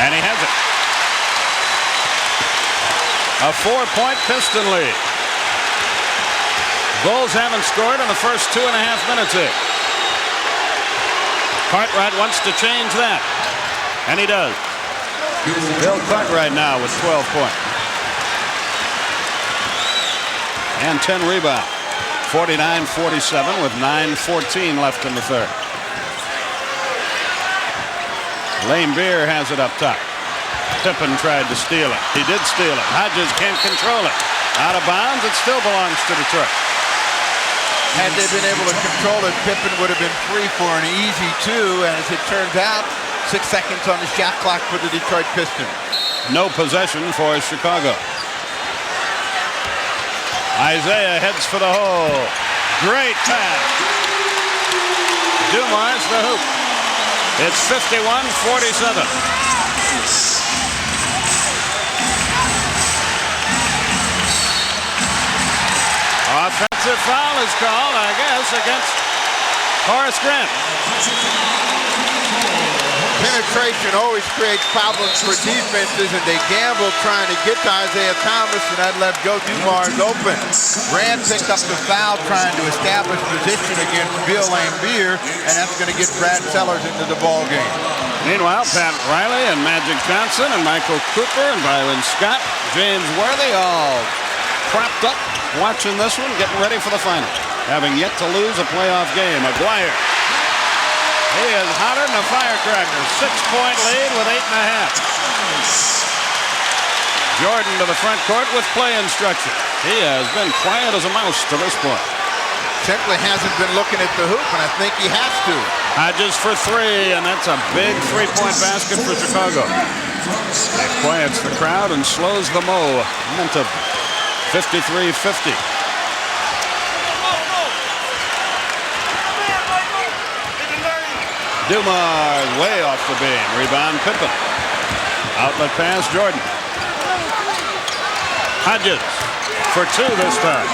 [SPEAKER 1] and he has it. A 4-point Piston lead. Bulls haven't scored in the first 2.5 minutes here. Cartwright wants to change that, and he does. Bill Cartwright now with 12 points. And 10 rebounds. 49-47 with 9:14 left in the third. Lane Beer has it up top. Pippen tried to steal it. He did steal it. Hodges can't control it. Out of bounds. It still belongs to Detroit.
[SPEAKER 2] Had they been able to control it, Pippen would have been free for an easy 2, and as it turns out, 6 seconds on the shot clock for the Detroit Pistons.
[SPEAKER 1] No possession for Chicago. Isaiah heads for the hole. Great pass. Dumars the hoop. It's 51-47. Offensive foul is called, I guess, against Horace Grant.
[SPEAKER 2] Penetration always creates problems for defenses, and they gambled trying to get to Isaiah Thomas, and that left Joe Dumars open. Grant picked up the foul trying to establish position against Bill Laimbeer, and that's going to get Brad Sellers into the ball game.
[SPEAKER 1] Meanwhile, Pat Riley and Magic Johnson and Michael Cooper and Byron Scott, James Worthy all propped up watching this one, getting ready for the final, having yet to lose a playoff game. Aguirre. He is hotter than a firecracker. 6-point lead with 8.5. Jordan to the front court with play instruction. He has been quiet as a mouse to this point.
[SPEAKER 2] Simply hasn't been looking at the hoop, and I think he has to.
[SPEAKER 1] Hodges for 3, and that's a big 3-point basket for Chicago. That quiets the crowd and slows the Mo into 53-50. Dumars way off the beam. Rebound Pippen. Outlet pass Jordan. Hodges for 2 this time.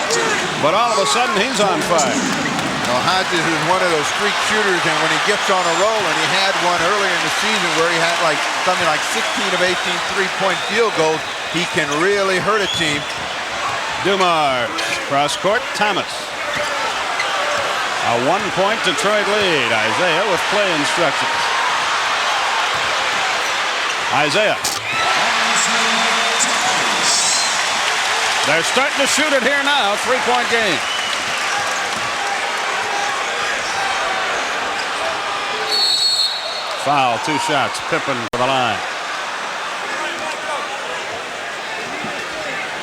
[SPEAKER 1] But all of a sudden he's on fire.
[SPEAKER 2] Now, Hodges is one of those streak shooters, and when he gets on a roll, and he had one earlier in the season where he had like something like 16 of 18 3-point field goals, he can really hurt a team.
[SPEAKER 1] Dumars. Cross court. Thomas. A 1-point Detroit lead. Isaiah with play instructions. Isaiah. They're starting to shoot it here now. 3-point game. Foul. 2 shots. Pippen to the line.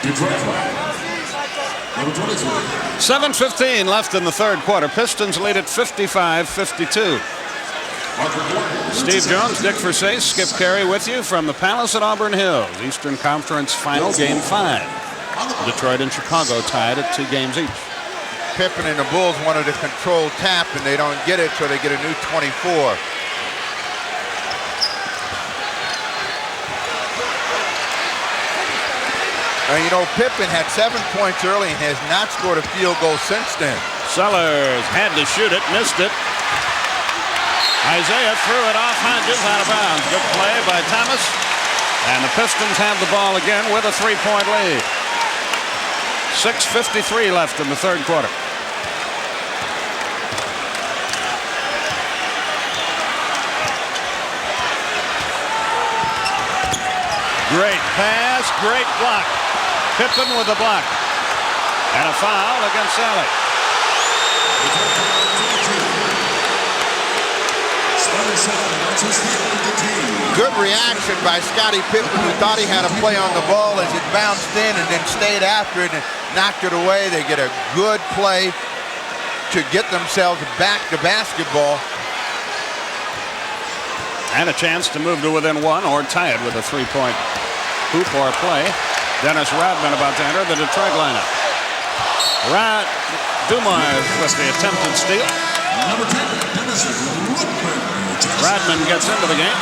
[SPEAKER 4] Detroit.
[SPEAKER 1] 7:15 left in the third quarter. Pistons lead at 55-52. Steve Jones, Dick Versace, Skip Carey with you from the Palace at Auburn Hills. Eastern Conference Final, Game 5. Detroit and Chicago tied at 2 games each.
[SPEAKER 2] Pippen and the Bulls wanted a controlled tap, and they don't get it, so they get a new 24. You know, Pippen had 7 points early and has not scored a field goal since then.
[SPEAKER 1] Sellers had to shoot it, missed it. Isaiah threw it off Hodges, out of bounds. Good play by Thomas. And the Pistons have the ball again with a 3-point lead. 6:53 left in the third quarter. Great pass, great block. Pippen with the block. And a foul against Sally.
[SPEAKER 2] Good reaction by Scottie Pippen, who thought he had a play on the ball as it bounced in and then stayed after it and knocked it away. They get a good play to get themselves back to basketball.
[SPEAKER 1] And a chance to move to within one or tie it with a three-point hoop or play. Dennis Rodman about to enter the Detroit lineup. Dumars with the attempted steal. Rodman gets into the game.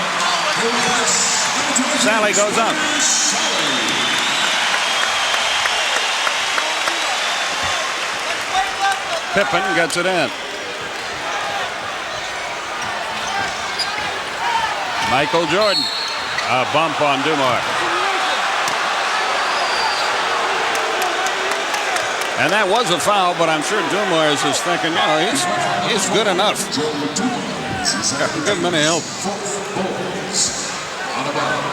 [SPEAKER 1] Sally goes up. Pippen gets it in. Michael Jordan. A bump on Dumars. And that was a foul, but I'm sure Dumars is thinking, you know, he's good enough. Give him any help.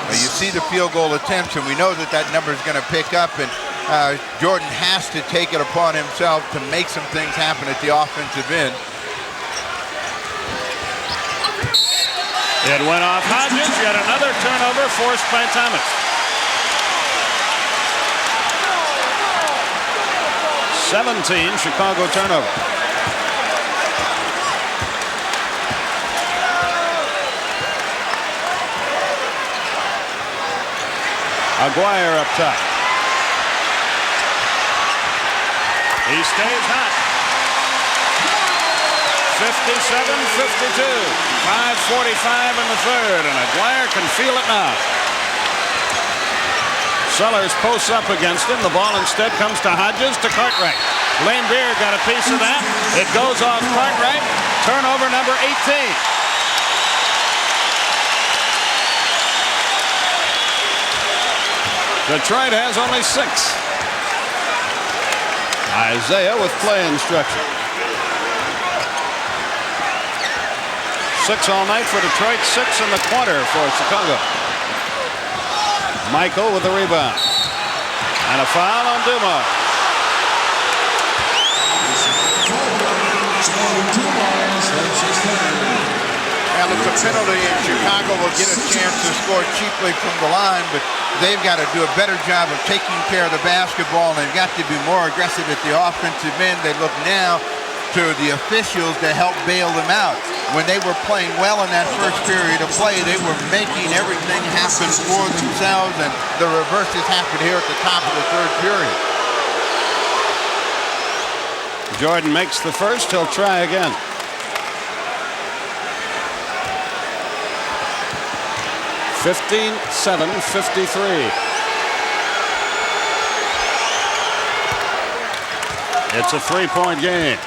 [SPEAKER 2] You see the field goal attempts, and we know that that number is going to pick up, and Jordan has to take it upon himself to make some things happen at the offensive end.
[SPEAKER 1] It went off Hodges. Yet another turnover forced by Thomas. 17 Chicago turnover. Aguirre up top. He stays hot. 57-52. 5:45 in the third, and Aguirre can feel it now. Sellers posts up against him. The ball instead comes to Hodges to Cartwright. Lane Beer got a piece of that. It goes off Cartwright. Turnover number 18. Detroit has only 6. Isaiah with play instruction. 6 all night for Detroit, 6 in the quarter for Chicago. Michael with the rebound. And a foul on Dumars.
[SPEAKER 2] Well, it's a penalty, and Chicago will get a chance to score cheaply from the line, but they've got to do a better job of taking care of the basketball, and they've got to be more aggressive at the offensive end. They look now to the officials to help bail them out. When they were playing well in that first period of play, they were making everything happen for themselves, and the reverse has happened here at the top of the third period.
[SPEAKER 1] Jordan makes the first. He'll try again. (15-7-53). It's a three-point game.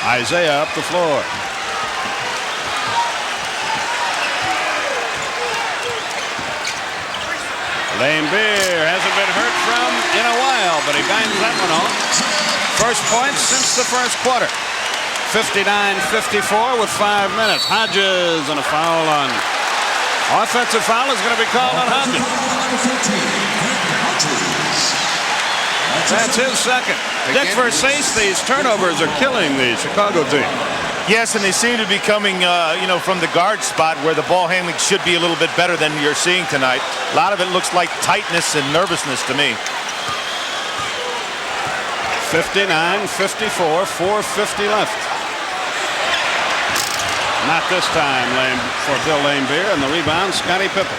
[SPEAKER 1] Isaiah up the floor. Lane Beer hasn't been hurt from in a while, but he bangs that one off. First points since the first quarter. 59-54 with 5 minutes. Hodges and a foul on. Offensive foul is going to be called on Hodges. That's his second. Dick Versace, these turnovers are killing the Chicago team.
[SPEAKER 3] Yes, and they seem to be coming, from the guard spot where the ball handling should be a little bit better than you're seeing tonight. A lot of it looks like tightness and nervousness to me.
[SPEAKER 1] 59-54, 4:50 left. Not this time for Bill Lane Beer, and the rebound, Scottie Pippen.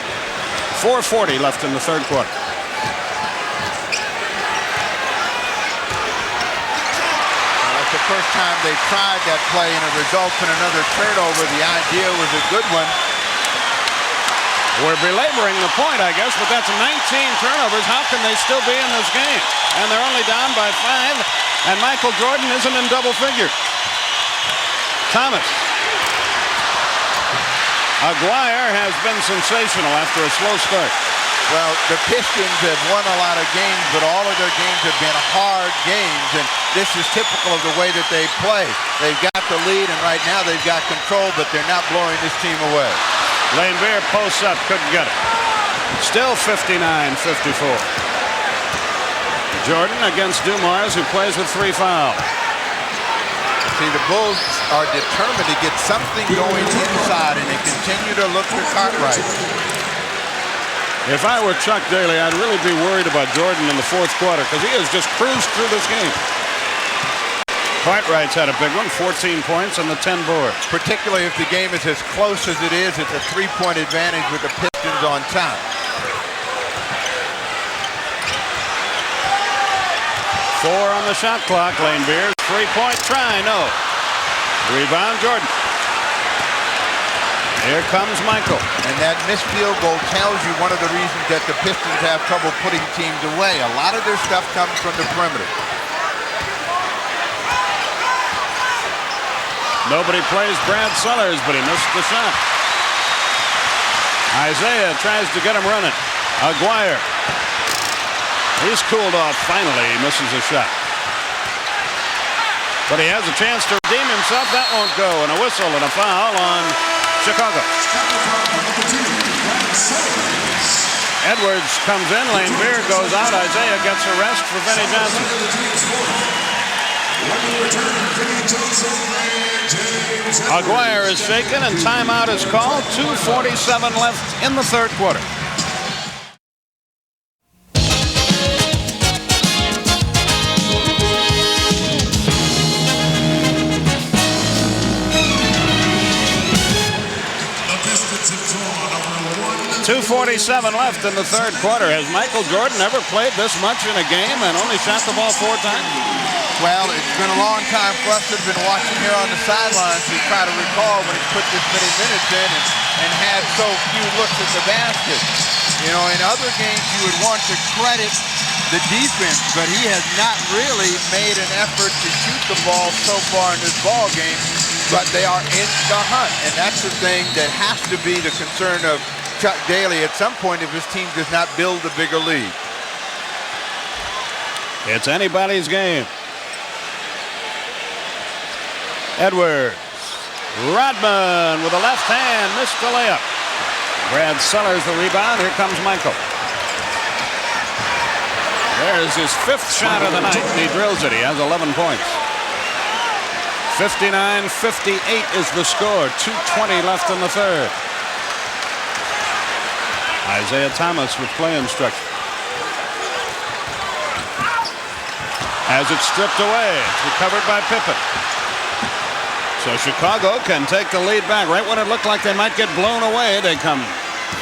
[SPEAKER 1] 4:40 left in the third quarter.
[SPEAKER 2] The first time they tried that play and it results in another turnover. The idea was a good one.
[SPEAKER 1] We're belaboring the point, I guess, but that's 19 turnovers. How can they still be in this game? And they're only down by 5, and Michael Jordan isn't in double figures. Thomas. Aguirre has been sensational after a slow start.
[SPEAKER 2] Well, the Pistons have won a lot of games, but all of their games have been hard games, and this is typical of the way that they play. They've got the lead, and right now they've got control, but they're not blowing this team away.
[SPEAKER 1] Lane Beer posts up, couldn't get it. Still 59-54. Jordan against Dumars, who plays with 3 fouls.
[SPEAKER 2] See, the Bulls are determined to get something going inside, and they continue to look for Cartwright.
[SPEAKER 1] If I were Chuck Daly, I'd really be worried about Jordan in the fourth quarter because he has just cruised through this game. Cartwright's had a big one, 14 points and the 10 boards.
[SPEAKER 2] Particularly if the game is as close as it is, it's a three-point advantage with the Pistons on top.
[SPEAKER 1] Four on the shot clock. Lane Beers, three-point try, no. Rebound, Jordan. Here comes Michael.
[SPEAKER 2] And that missed field goal tells you one of the reasons that the Pistons have trouble putting teams away. A lot of their stuff comes from the perimeter.
[SPEAKER 1] Nobody plays Brad Sellers, but he missed the shot. Isaiah tries to get him running. Aguirre. He's cooled off finally. He misses a shot. But he has a chance to redeem himself. That won't go. And a whistle and a foul on Chicago. Edwards comes in. Lane Beer goes out. Isaiah gets a rest for Vinnie Johnson. Aguirre is shaken and timeout is called. 2:47 left in the third quarter. .247 left in the third quarter. Has Michael Jordan ever played this much in a game and only shot the ball 4 times?
[SPEAKER 2] Well, it's been a long time for us that have been watching here on the sidelines to try to recall when he put this many minutes in and had so few looks at the basket. You know, in other games you would want to credit the defense, but he has not really made an effort to shoot the ball so far in this ball game. But they are in the hunt, and that's the thing that has to be the concern of Chuck Daly at some point if his team does not build a bigger lead.
[SPEAKER 1] It's anybody's game. Edwards. Rodman with a left hand, missed the layup. Brad Sellers the rebound. Here comes Michael. There's his 5th shot of the night, and he drills it. He has 11 points. 59-58 is the score. 2:20 left in the third. Isaiah Thomas with play instruction. Has it stripped away. It's recovered by Pippen. So Chicago can take the lead back. Right when it looked like they might get blown away, they come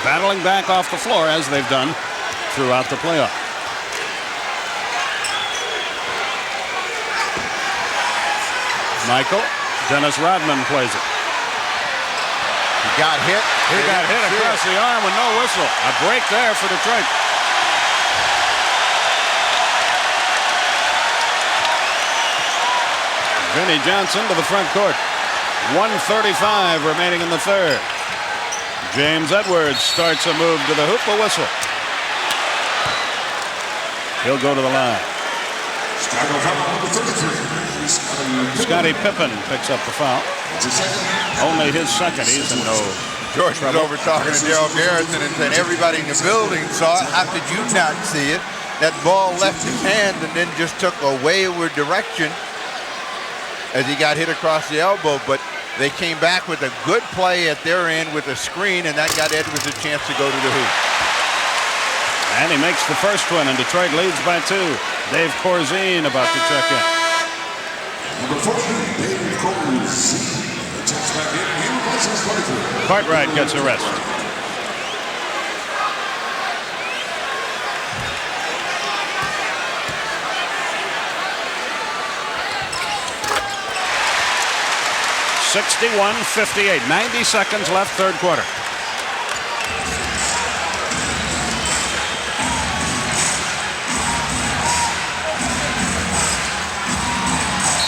[SPEAKER 1] battling back off the floor as they've done throughout the playoff. Michael. Dennis Rodman plays it.
[SPEAKER 2] He got hit.
[SPEAKER 1] He got hit across the arm with no whistle. A break there for Detroit. Vinnie Johnson to the front court. 1:35 remaining in the third. James Edwards starts a move to the hoop, a whistle. He'll go to the line. Scottie Pippen picks up the foul. Only his second. He's in no
[SPEAKER 2] George
[SPEAKER 1] trouble.
[SPEAKER 2] was over talking to Daryl Garrison and said everybody in the building saw it. How could you not see it? That ball left his hand and then just took a wayward direction as he got hit across the elbow. But they came back with a good play at their end with a screen, and that got Edwards a chance to go to the hoop.
[SPEAKER 1] And he makes the first one, and Detroit leads by 2. Dave Corzine about to check in.
[SPEAKER 4] Number 14, Dave Corzine. Checks back in. He replaces FernyThree.
[SPEAKER 1] Cartwright gets a rest. .61-58. 90 seconds left, third quarter.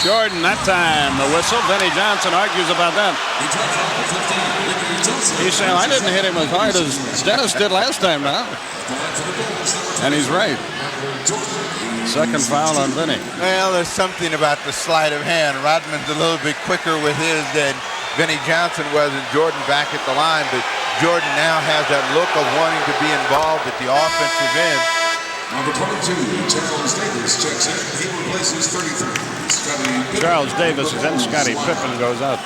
[SPEAKER 1] Jordan that time, the whistle. Vinnie Johnson argues about that. He's saying, I didn't hit him as hard as Dennis did last time now. And he's right. Second foul on Vinnie.
[SPEAKER 2] Well, there's something about the sleight of hand. Rodman's a little bit quicker with his than Vinnie Johnson was, and Jordan back at the line. But Jordan now has that look of wanting to be involved at the offensive end.
[SPEAKER 4] Number 22, Charles Davis checks in. He replaces 33. Scotty Pippen.
[SPEAKER 1] Charles Davis is in. Scottie Pippen goes out.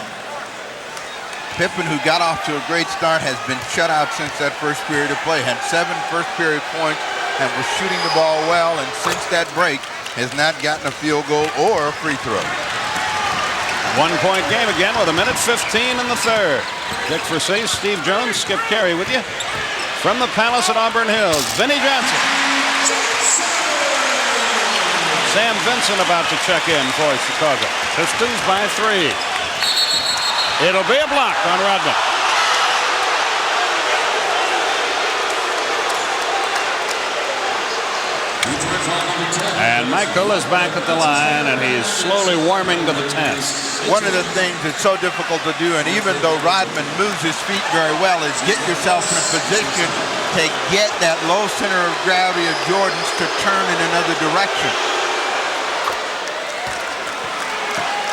[SPEAKER 2] Pippen, who got off to a great start, has been shut out since that first period of play. Had 7 first-period points and was shooting the ball well, and since that break has not gotten a field goal or a free throw.
[SPEAKER 1] 1-point game again with 1:15 in the third. Dick Versace, Steve Jones, Skip Carey with you. From the Palace at Auburn Hills, Vinnie Johnson. Sam Vincent about to check in for Chicago. Pistons by 3. It'll be a block on Rodman. And Michael is back at the line, and he's slowly warming to the task.
[SPEAKER 2] One of the things that's so difficult to do, and even though Rodman moves his feet very well, is get yourself in a position to get that low center of gravity of Jordan's to turn in another direction.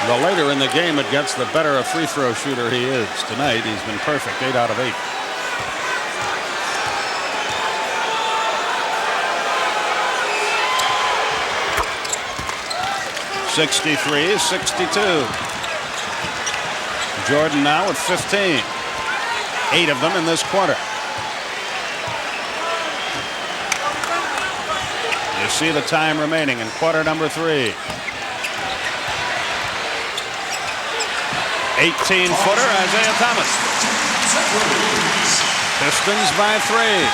[SPEAKER 1] The later in the game it gets, the better a free throw shooter he is. Tonight he's been perfect, 8 out of 8. (63-62). Jordan now with 15. 8 of them in this quarter. You see the time remaining in quarter number 3. 18-footer, Isaiah Thomas. Pistons by 3.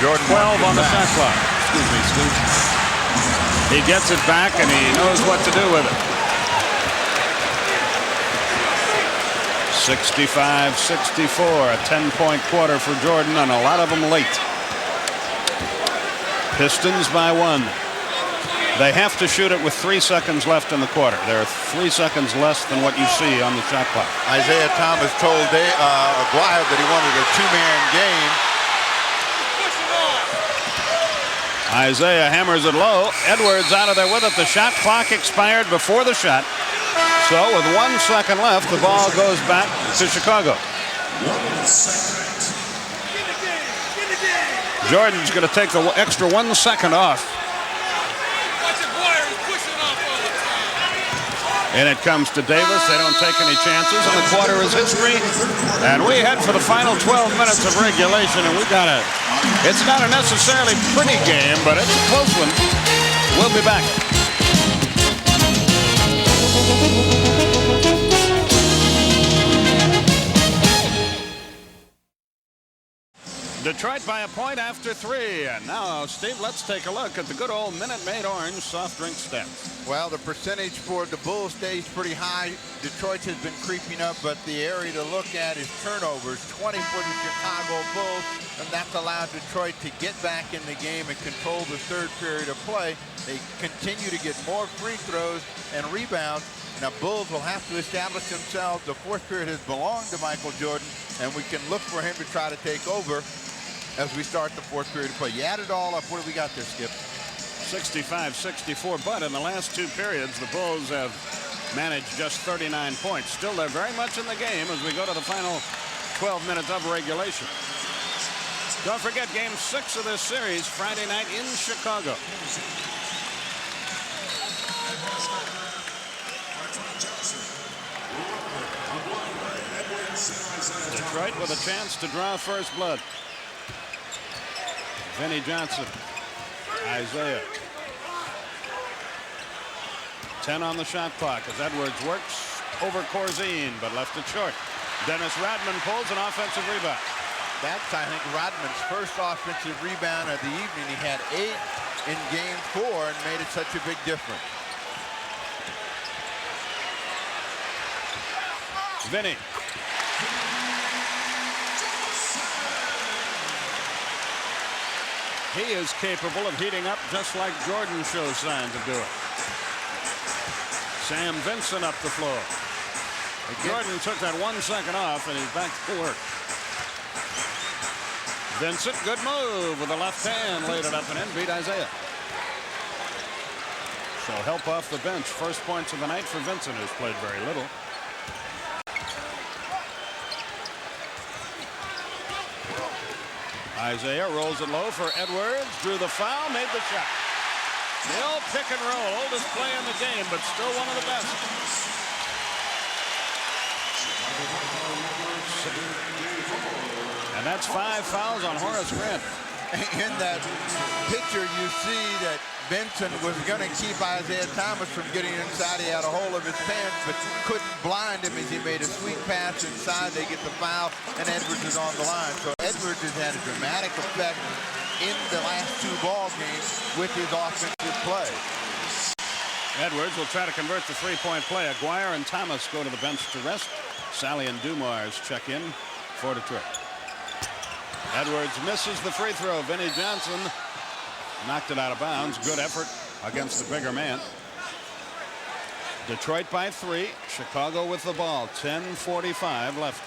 [SPEAKER 2] Jordan
[SPEAKER 1] 12 on the shot clock. Excuse me, Scoot. He gets it back and he knows what to do with it. 65-64, a 10-point quarter for Jordan, and a lot of them late. Pistons by 1. They have to shoot it with 3 seconds left in the quarter. There are 3 seconds less than what you see on the shot clock.
[SPEAKER 2] Isaiah Thomas told Aguirre that he wanted a 2-man game.
[SPEAKER 1] Isaiah hammers it low. Edwards out of there with it. The shot clock expired before the shot. So with 1 second left, the ball goes back to Chicago.
[SPEAKER 4] 1 second.
[SPEAKER 1] Jordan's going to take the extra 1 second off. And it comes to Davis. They don't take any chances, and the quarter is history. And we head for the final 12 minutes of regulation, and we got a... It's not a necessarily pretty game, but it's a close one. We'll be back. Detroit by a point after 3. And now, Steve, let's take a look at the good old Minute Maid Orange soft drink stats.
[SPEAKER 2] Well, the percentage for the Bulls stays pretty high. Detroit has been creeping up, but the area to look at is turnovers. 20 for the Chicago Bulls, and that's allowed Detroit to get back in the game and control the third period of play. They continue to get more free throws and rebounds. Now, Bulls will have to establish themselves. The fourth period has belonged to Michael Jordan, and we can look for him to try to take over as we start the fourth period of play. You add it all up. What do we got there, Skip?
[SPEAKER 1] 65-64, but in the last 2 periods, the Bulls have managed just 39 points. Still, they're very much in the game as we go to the final 12 minutes of regulation. Don't forget, Game 6 of this series, Friday night in Chicago. Detroit with a chance to draw first blood. Vinnie Johnson, Isaiah. 10 on the shot clock as Edwards works over Corzine, but left it short. Dennis Rodman pulls an offensive rebound.
[SPEAKER 2] That's, I think, Rodman's first offensive rebound of the evening. He had 8 in Game 4 and made it such a big difference.
[SPEAKER 1] Vinnie. He is capable of heating up just like Jordan shows signs of doing. Sam Vincent up the floor. Jordan took that 1 second off, and he's back to work. Vincent, good move with the left hand, laid it up and in, beat Isaiah. So help off the bench. First points of the night for Vincent, who's played very little. Isaiah rolls it low for Edwards. Drew the foul, made the shot. The old pick and roll, oldest play in the game, but still one of the best. And that's 5 fouls on Horace Grant.
[SPEAKER 2] In that picture, you see that Benson was going to keep Isaiah Thomas from getting inside. He had a hold of his pants, but couldn't blind him as he made a sweet pass inside. They get the foul, and Edwards is on the line. So Edwards has had a dramatic effect in the last 2 ball games with his offensive play.
[SPEAKER 1] Edwards will try to convert the three-point play. Aguirre and Thomas go to the bench to rest. Sally and Dumars check in for Detroit. Edwards misses the free throw. Vinnie Johnson knocked it out of bounds. Good effort against the bigger man. Detroit by 3. Chicago with the ball. 10:45 left.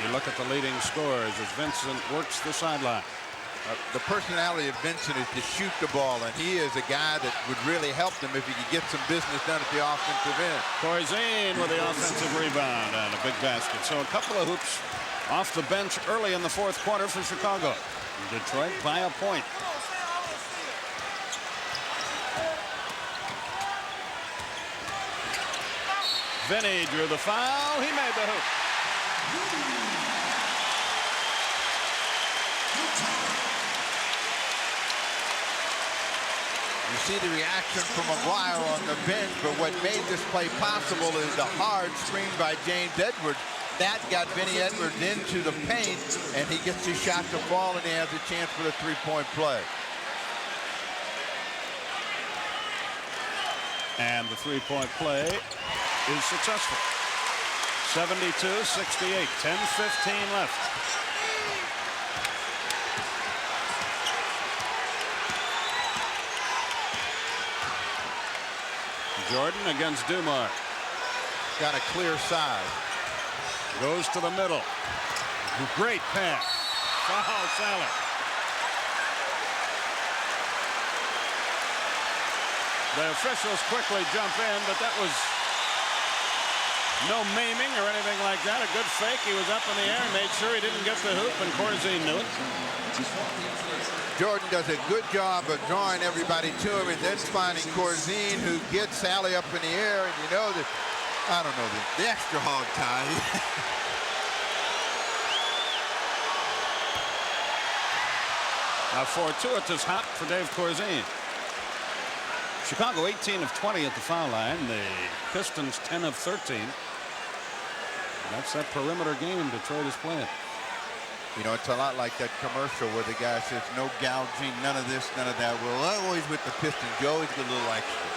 [SPEAKER 1] You look at the leading scorers as Vincent works the sideline.
[SPEAKER 2] The personality of Vincent is to shoot the ball, and he is a guy that would really help them if he could get some business done at the offensive end.
[SPEAKER 1] Corzine with the offensive rebound and a big basket. So a couple of hoops off the bench early in the fourth quarter for Chicago. Detroit by a point. Vinny drew the foul. He made the hoop.
[SPEAKER 2] You see the reaction from Aguirre on the bench, but what made this play possible is the hard screen by James Edwards. That got Vinny Edwards into the paint, and he gets his shot to fall, and he has a chance for a three-point play.
[SPEAKER 1] And the three-point play is successful. 72-68, 10:15 left. Jordan against Dumars.
[SPEAKER 2] Got a clear side.
[SPEAKER 1] Goes to the middle. Great pass. Foul, Sally. The officials quickly jump in, but that was no maiming or anything like that. A good fake. He was up in the air and made sure he didn't get the hoop, and Corzine knew it.
[SPEAKER 2] Jordan does a good job of drawing everybody to him and then finding Corzine, who gets Sally up in the air, and you know that, I don't know, the extra hog tie.
[SPEAKER 1] A fortuitous hop for Dave Corzine. Chicago 18 of 20 at the foul line. The Pistons 10 of 13. That's that perimeter game Detroit is playing.
[SPEAKER 2] You know, it's a lot like that commercial where the guy says, no gouging, none of this, none of that. Well, always with the Pistons, you always get a little extra.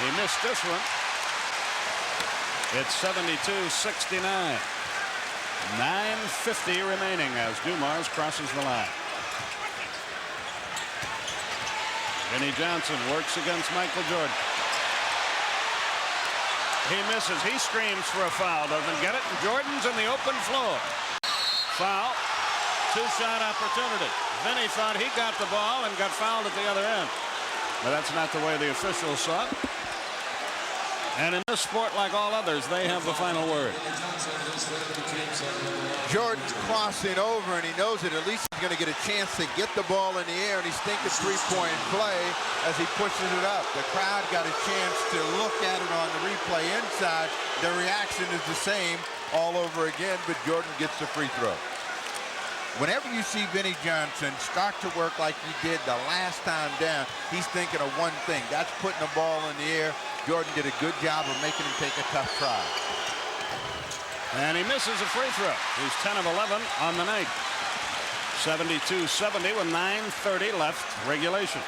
[SPEAKER 1] He missed this one. It's 72-69. 9:50 remaining as Dumars crosses the line. Vinnie Johnson works against Michael Jordan. He misses. He screams for a foul. Doesn't get it. And Jordan's in the open floor. Foul. Two-shot opportunity. Vinny thought he got the ball and got fouled at the other end. But that's not the way the officials saw it. And in this sport, like all others, they have the final word.
[SPEAKER 2] Jordan's crossing over, and he knows that at least he's going to get a chance to get the ball in the air, and he's thinking three-point play as he pushes it up. The crowd got a chance to look at it on the replay inside. The reaction is the same all over again, but Jordan gets the free throw. Whenever you see Vinnie Johnson start to work like he did the last time down, he's thinking of one thing. That's putting the ball in the air. Jordan did a good job of making him take a tough try.
[SPEAKER 1] And he misses a free throw. He's 10 of 11 on the night. 72-70 with 9:30 left regulation.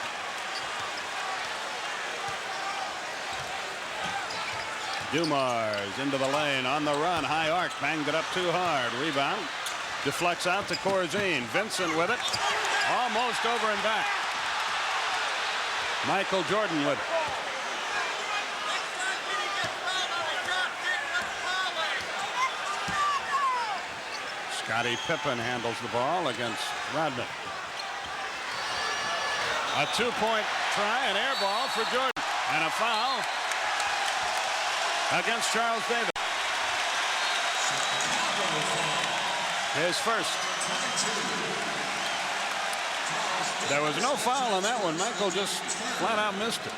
[SPEAKER 1] Dumars into the lane on the run. High arc. Banged it up too hard. Rebound. Deflects out to Corzine. Vincent with it. Almost over and back. Michael Jordan with it. Scottie Pippen handles the ball against Rodman. A two-point try, an air ball for Jordan. And a foul. against Charles Davis. His first. There was no foul on that one. Michael just flat out missed it.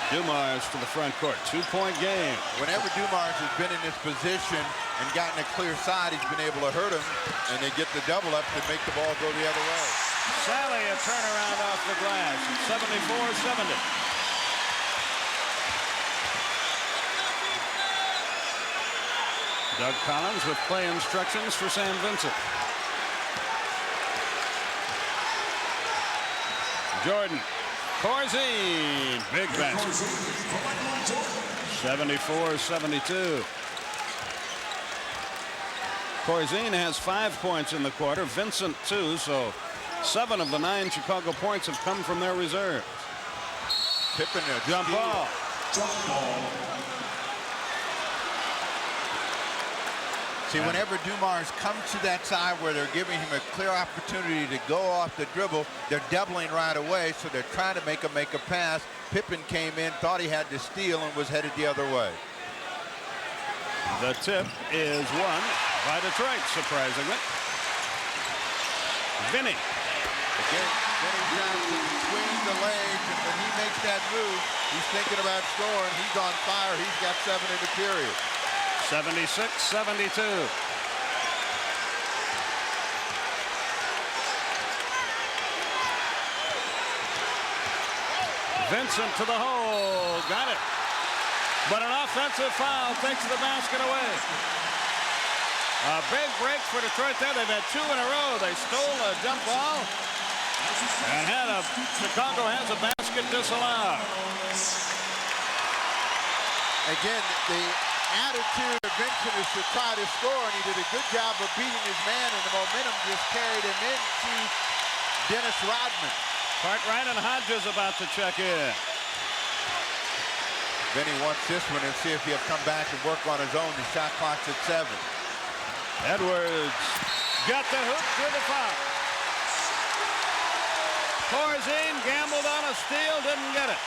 [SPEAKER 1] Dumars to the front court. 2-point game.
[SPEAKER 2] Whenever Dumars has been in this position and gotten a clear side, he's been able to hurt him, and they get the double up to make the ball go the other way.
[SPEAKER 1] Sally a turnaround off the glass. 74-70. Doug Collins with play instructions for Sam Vincent. Jordan. Corzine, big basket. 74-72. Corzine has 5 points in the quarter. Vincent 2, so 7 of the 9 Chicago points have come from their reserves.
[SPEAKER 2] Pippen a
[SPEAKER 1] jump ball.
[SPEAKER 2] See, whenever Dumars comes to that side where they're giving him a clear opportunity to go off the dribble, they're doubling right away, so they're trying to make a pass. Pippen came in, thought he had to steal, and was headed the other way.
[SPEAKER 1] The tip is won by Detroit, surprisingly. Vinny.
[SPEAKER 2] Again, Vinny Johnson between the legs, and when he makes that move, he's thinking about scoring. He's on fire. He's got 7 in the period.
[SPEAKER 1] 76-72. Vincent to the hole. Got it. But an offensive foul takes the basket away. A big break for Detroit there. They've had 2 in a row. They stole a jump ball and Chicago has a basket disallowed.
[SPEAKER 2] Again, the attitude of Vincent is to try to score, and he did a good job of beating his man, and the momentum just carried him into Dennis Rodman.
[SPEAKER 1] Cartwright and Hodges about to check in.
[SPEAKER 2] Vinny wants this one and see if he'll come back and work on his own. The shot clock's at 7.
[SPEAKER 1] Edwards got the hoop through the foul. Corzine gambled on a steal, didn't get it.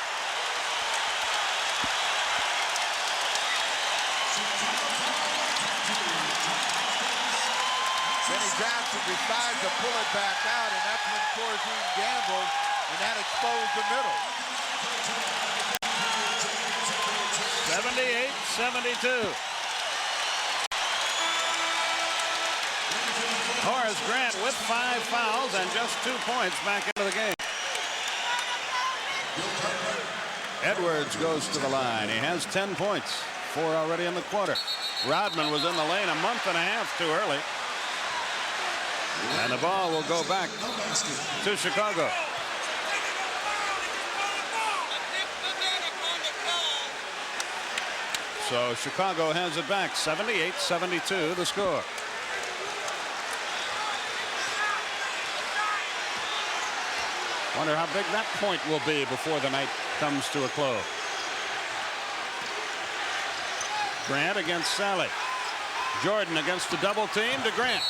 [SPEAKER 2] Vinny Johnson decides to pull it back out, and that's when Corzine gambled, and that exposed the middle.
[SPEAKER 1] 78-72. Horace Grant with 5 fouls and just 2 points back into the game. Edwards goes to the line. He has 10 points, 4 already in the quarter. Rodman was in the lane a month and a half too early. And the ball will go back to Chicago. So Chicago has it back. 78-72 the score. Wonder how big that point will be before the night comes to a close. Grant against Sally. Jordan against the double team to Grant.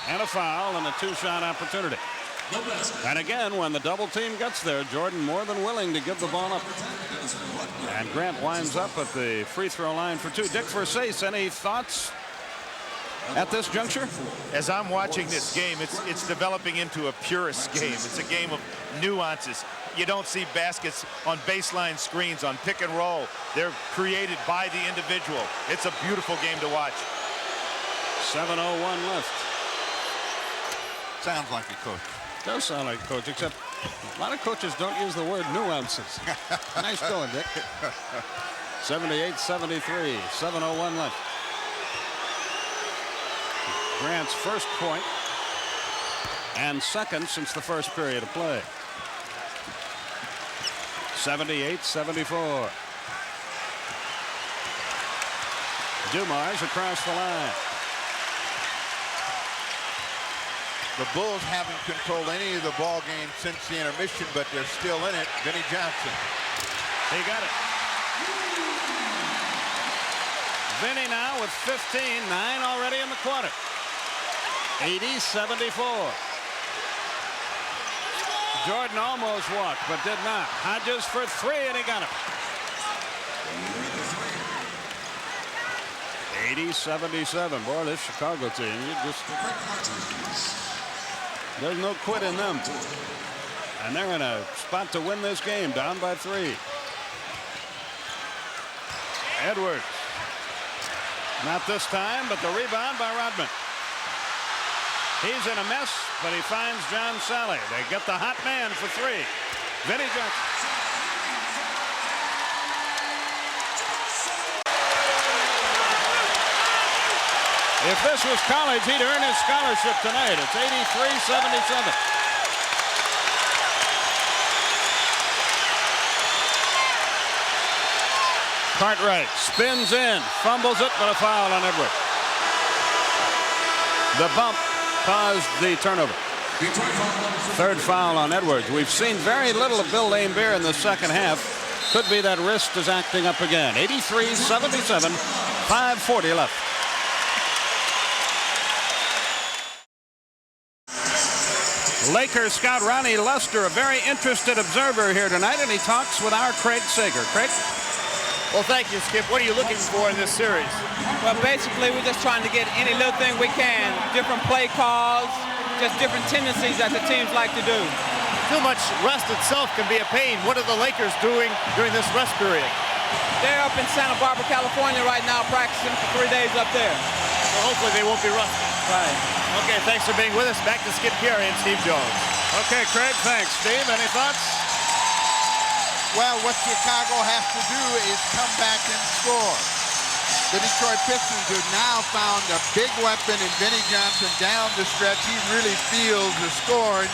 [SPEAKER 1] And a foul and a 2-shot opportunity. And again, when the double team gets there, Jordan more than willing to give the ball up. And Grant winds up at the free throw line for 2. Dick Versace, any thoughts at this juncture?
[SPEAKER 3] As I'm watching this game, it's developing into a purist game. It's a game of nuances. You don't see baskets on baseline screens, on pick and roll. They're created by the individual. It's a beautiful game to watch.
[SPEAKER 1] 7:01 left.
[SPEAKER 2] Sounds like a coach.
[SPEAKER 1] Does sound like a coach, except a lot of coaches don't use the word nuances. Nice going, Dick. 78-73, 7:01 left. Grant's first point and second since the first period of play. 78-74. Dumars across the line.
[SPEAKER 2] The Bulls haven't controlled any of the ball game since the intermission, but they're still in it. Vinny Johnson.
[SPEAKER 1] He got it. Vinny now with 15, 9 already in the quarter. 80-74. Jordan almost walked, but did not. Hodges for three, and he got it. 80-77. Boy, this Chicago team, there's no quit in them. And they're in a spot to win this game, down by 3. Edwards. Not this time, but the rebound by Rodman. He's in a mess, but he finds John Sally. They get the hot man for 3. Vinnie Johnson. If this was college, he'd earn his scholarship tonight. It's 83-77. Cartwright spins in, fumbles it, but a foul on Edwards. The bump caused the turnover. Third foul on Edwards. We've seen very little of Bill Laimbeer in the second half. Could be that wrist is acting up again. 83-77, 5:40 left. Lakers scout Ronnie Lester, a very interested observer here tonight, and he talks with our Craig Sager. Craig?
[SPEAKER 5] Well, thank you, Skip. What are you looking for in this series?
[SPEAKER 6] Well, basically, we're just trying to get any little thing we can. Different play calls, just different tendencies that the teams like to do.
[SPEAKER 5] Too much rest itself can be a pain. What are the Lakers doing during this rest period?
[SPEAKER 6] They're up in Santa Barbara, California right now, practicing for 3 days up there.
[SPEAKER 5] Well, hopefully they won't be rusty.
[SPEAKER 6] Right.
[SPEAKER 5] Okay, thanks for being with us. Back to Skip Carey and Steve Jones.
[SPEAKER 1] Okay, Craig, thanks. Steve, any thoughts?
[SPEAKER 2] Well, what Chicago has to do is come back and score. The Detroit Pistons have now found a big weapon in Vinnie Johnson down the stretch. He really feels the scoring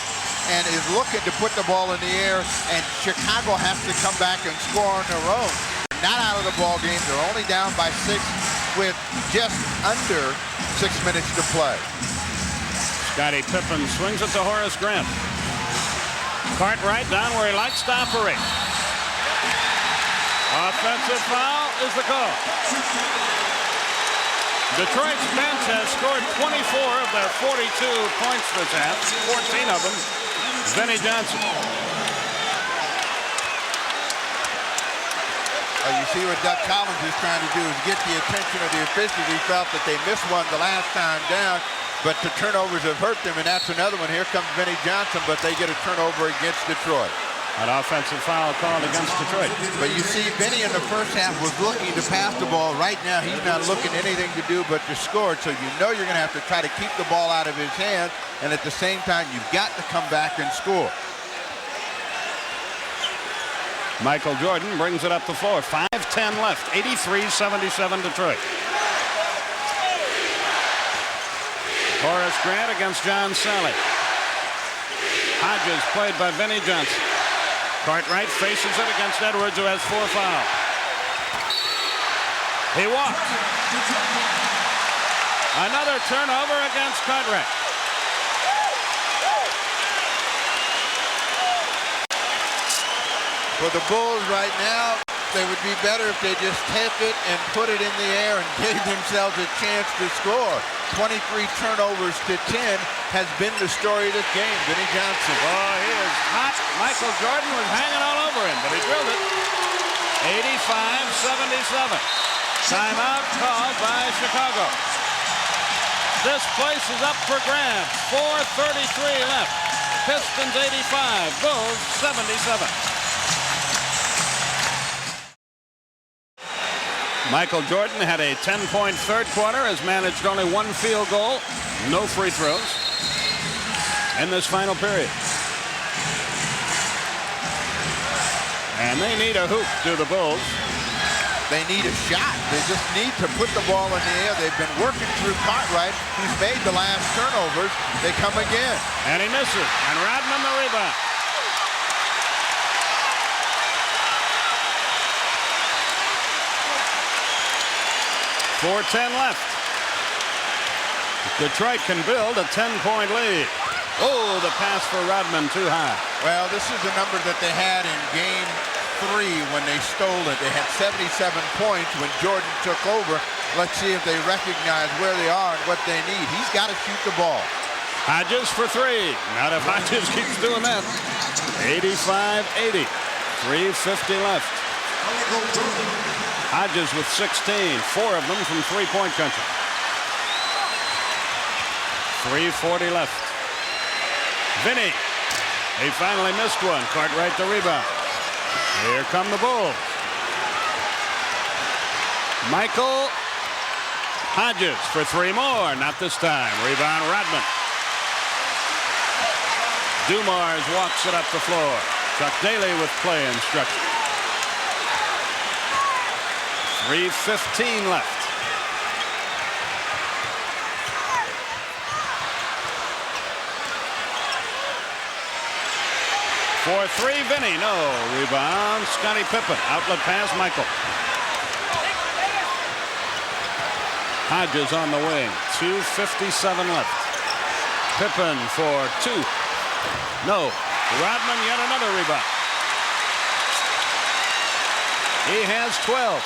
[SPEAKER 2] and is looking to put the ball in the air, and Chicago has to come back and score on their own. They're not out of the ball game. They're only down by 6 with just under 6 minutes to play.
[SPEAKER 1] Scottie Pippen swings it to Horace Grant. Cartwright down where he likes to operate. Offensive foul is the call. Detroit's bench has scored 24 of their 42 points this half, 14 of them Vinnie Johnson.
[SPEAKER 2] You see what Doug Collins is trying to do is get the attention of the officials. He felt that they missed one the last time down, but the turnovers have hurt them, and that's another one. Here comes Vinnie Johnson, but they get a turnover against Detroit.
[SPEAKER 1] An offensive foul called against Detroit.
[SPEAKER 2] But you see, Vinnie in the first half was looking to pass the ball. Right now, he's not looking anything to do but to score. So you know you're going to have to try to keep the ball out of his hands, and at the same time, you've got to come back and score.
[SPEAKER 1] Michael Jordan brings it up the floor. 5:10 left. 83-77 Detroit. Horace Grant against John Sally. Hodges played by Vinnie Johnson. Cartwright faces it against Edwards, who has 4 fouls. He walks. Another turnover against Cartwright.
[SPEAKER 2] For the Bulls right now, they would be better if they just take it and put it in the air and gave themselves a chance to score. 23 turnovers to 10 has been the story of this game. Vinnie Johnson.
[SPEAKER 1] Oh, he is hot. Michael Jordan was hanging all over him, but he drilled it. 85-77. Timeout called by Chicago. This place is up for grabs. 4:33 left. Pistons 85, Bulls 77. Michael Jordan had a 10-point third quarter, has managed only 1 field goal, no free throws in this final period. And they need a hoop, do the Bulls.
[SPEAKER 2] They need a shot. They just need to put the ball in the air. They've been working through Cartwright. He's made the last turnovers. They come again.
[SPEAKER 1] And he misses. And Rodman the rebound. .410 left. Detroit can build a 10-point lead. Oh, the pass for Rodman too high.
[SPEAKER 2] Well, this is the number that they had in Game 3 when they stole it. They had 77 points when Jordan took over. Let's see if they recognize where they are and what they need. He's got to shoot the ball.
[SPEAKER 1] Hodges for three. Not if Hodges keeps doing that. 85-80. 3:50 left. Hodges with 16. 4 of them from three-point country. 3:40 left. Vinny. He finally missed one. Cartwright the rebound. Here come the Bulls. Michael Hodges for 3 more. Not this time. Rebound Rodman. Dumars walks it up the floor. Chuck Daly with play instruction. 3:15 left. For 3, Vinny. No. Rebound, Scottie Pippen. Outlet pass, Michael. Hodges on the wing. 2:57 left. Pippen for 2. No. Rodman, yet another rebound. He has 12.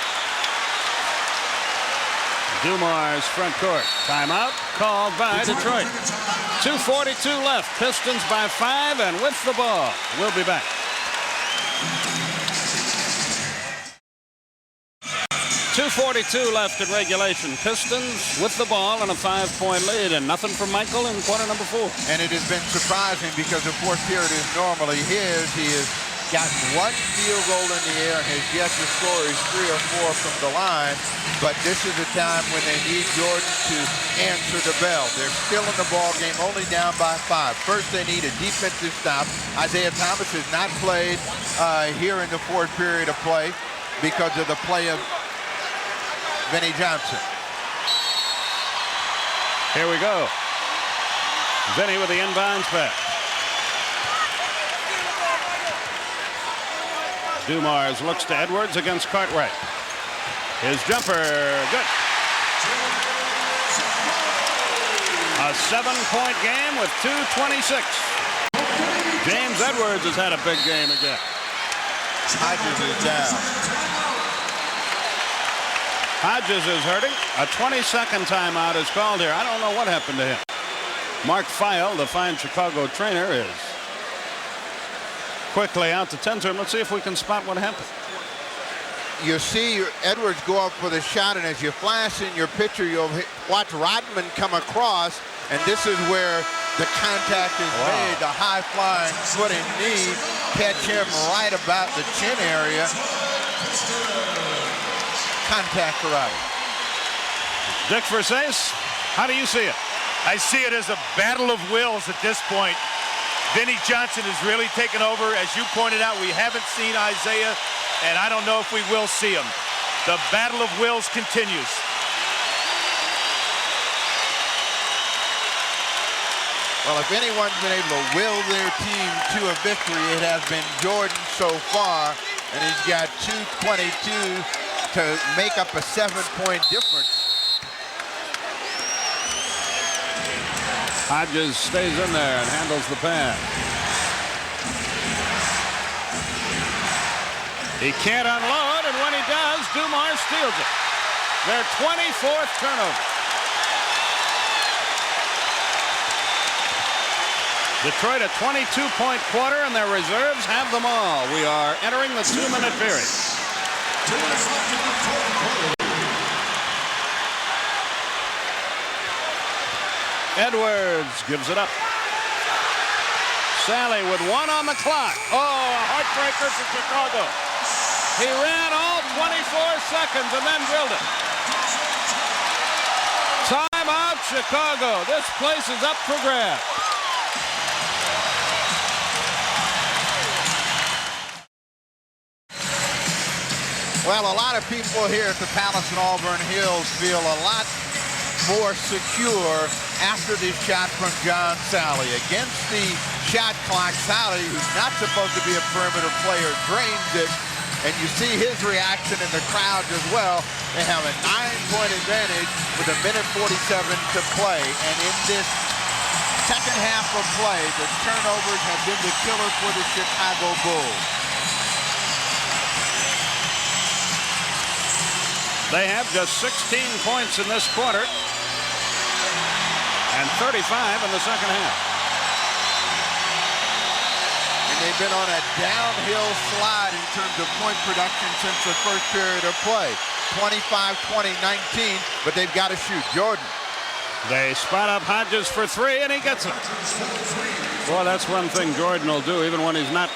[SPEAKER 1] Dumars front court. Timeout called by Detroit. 2:42 left. Pistons by 5 and with the ball. We'll be back. 2:42 left in regulation. Pistons with the ball and a 5-point lead, and nothing from Michael in quarter number 4.
[SPEAKER 2] And it has been surprising because the fourth period is normally his. He has gotten 1 field goal in the air and has yet to score his 3 or 4 from the line. But this is a time when they need Jordan to answer the bell. They're still in the ball game, only down by 5. First, they need a defensive stop. Isaiah Thomas has not played here in the fourth period of play because of the play of Vinnie Johnson.
[SPEAKER 1] Here we go. Vinny with the inbounds pass. Dumars looks to Edwards against Cartwright. His jumper, good. A 7-point game with 2:26. James Edwards has had a big game again.
[SPEAKER 2] Hodges is down.
[SPEAKER 1] Hodges is hurting. A 22nd timeout is called here. I don't know what happened to him. Mark Feil, the fine Chicago trainer, is quickly out to tend to him. Let's see if we can spot what happened.
[SPEAKER 2] You see Edwards go up for the shot, and as you flash in your picture, you'll watch Rodman come across, and this is where the contact is made. The high-flying foot and knee catch him right about the chin area. Contact to Rodman.
[SPEAKER 1] Dick Versace, how do you see it?
[SPEAKER 3] I see it as a battle of wills at this point. Vinnie Johnson has really taken over. As you pointed out, we haven't seen Isaiah, and I don't know if we will see him. The battle of wills continues.
[SPEAKER 2] Well, if anyone's been able to will their team to a victory, it has been Jordan so far, and he's got 2:22 to make up a 7-point difference.
[SPEAKER 1] Hodges stays in there and handles the pass. He can't unload, and when he does, Dumars steals it. Their 24th turnover. Detroit a 22-point quarter, and their reserves have them all. We are entering the 2-minute period.
[SPEAKER 4] 2 minutes left in the fourth quarter.
[SPEAKER 1] Edwards gives it up. Sally with 1 on the clock. Oh, a heartbreaker for Chicago. He ran all 24 seconds and then drilled it. Timeout, Chicago. This place is up for grabs.
[SPEAKER 2] Well, a lot of people here at the Palace in Auburn Hills feel a lot more secure after this shot from John Sally. Against the shot clock, Sally, who's not supposed to be a perimeter player, drains it, and you see his reaction in the crowd as well. They have a 9-point advantage with 1:47 to play, and in this second half of play, the turnovers have been the killer for the Chicago Bulls.
[SPEAKER 1] They have just 16 points in this quarter. and 35 in the second half.
[SPEAKER 2] And they've been on a downhill slide in terms of point production since the first period of play. 25-20, 19, but they've got to shoot. Jordan.
[SPEAKER 1] They spot up Hodges for three, and he gets it. Well, that's one thing Jordan will do, even when he's not,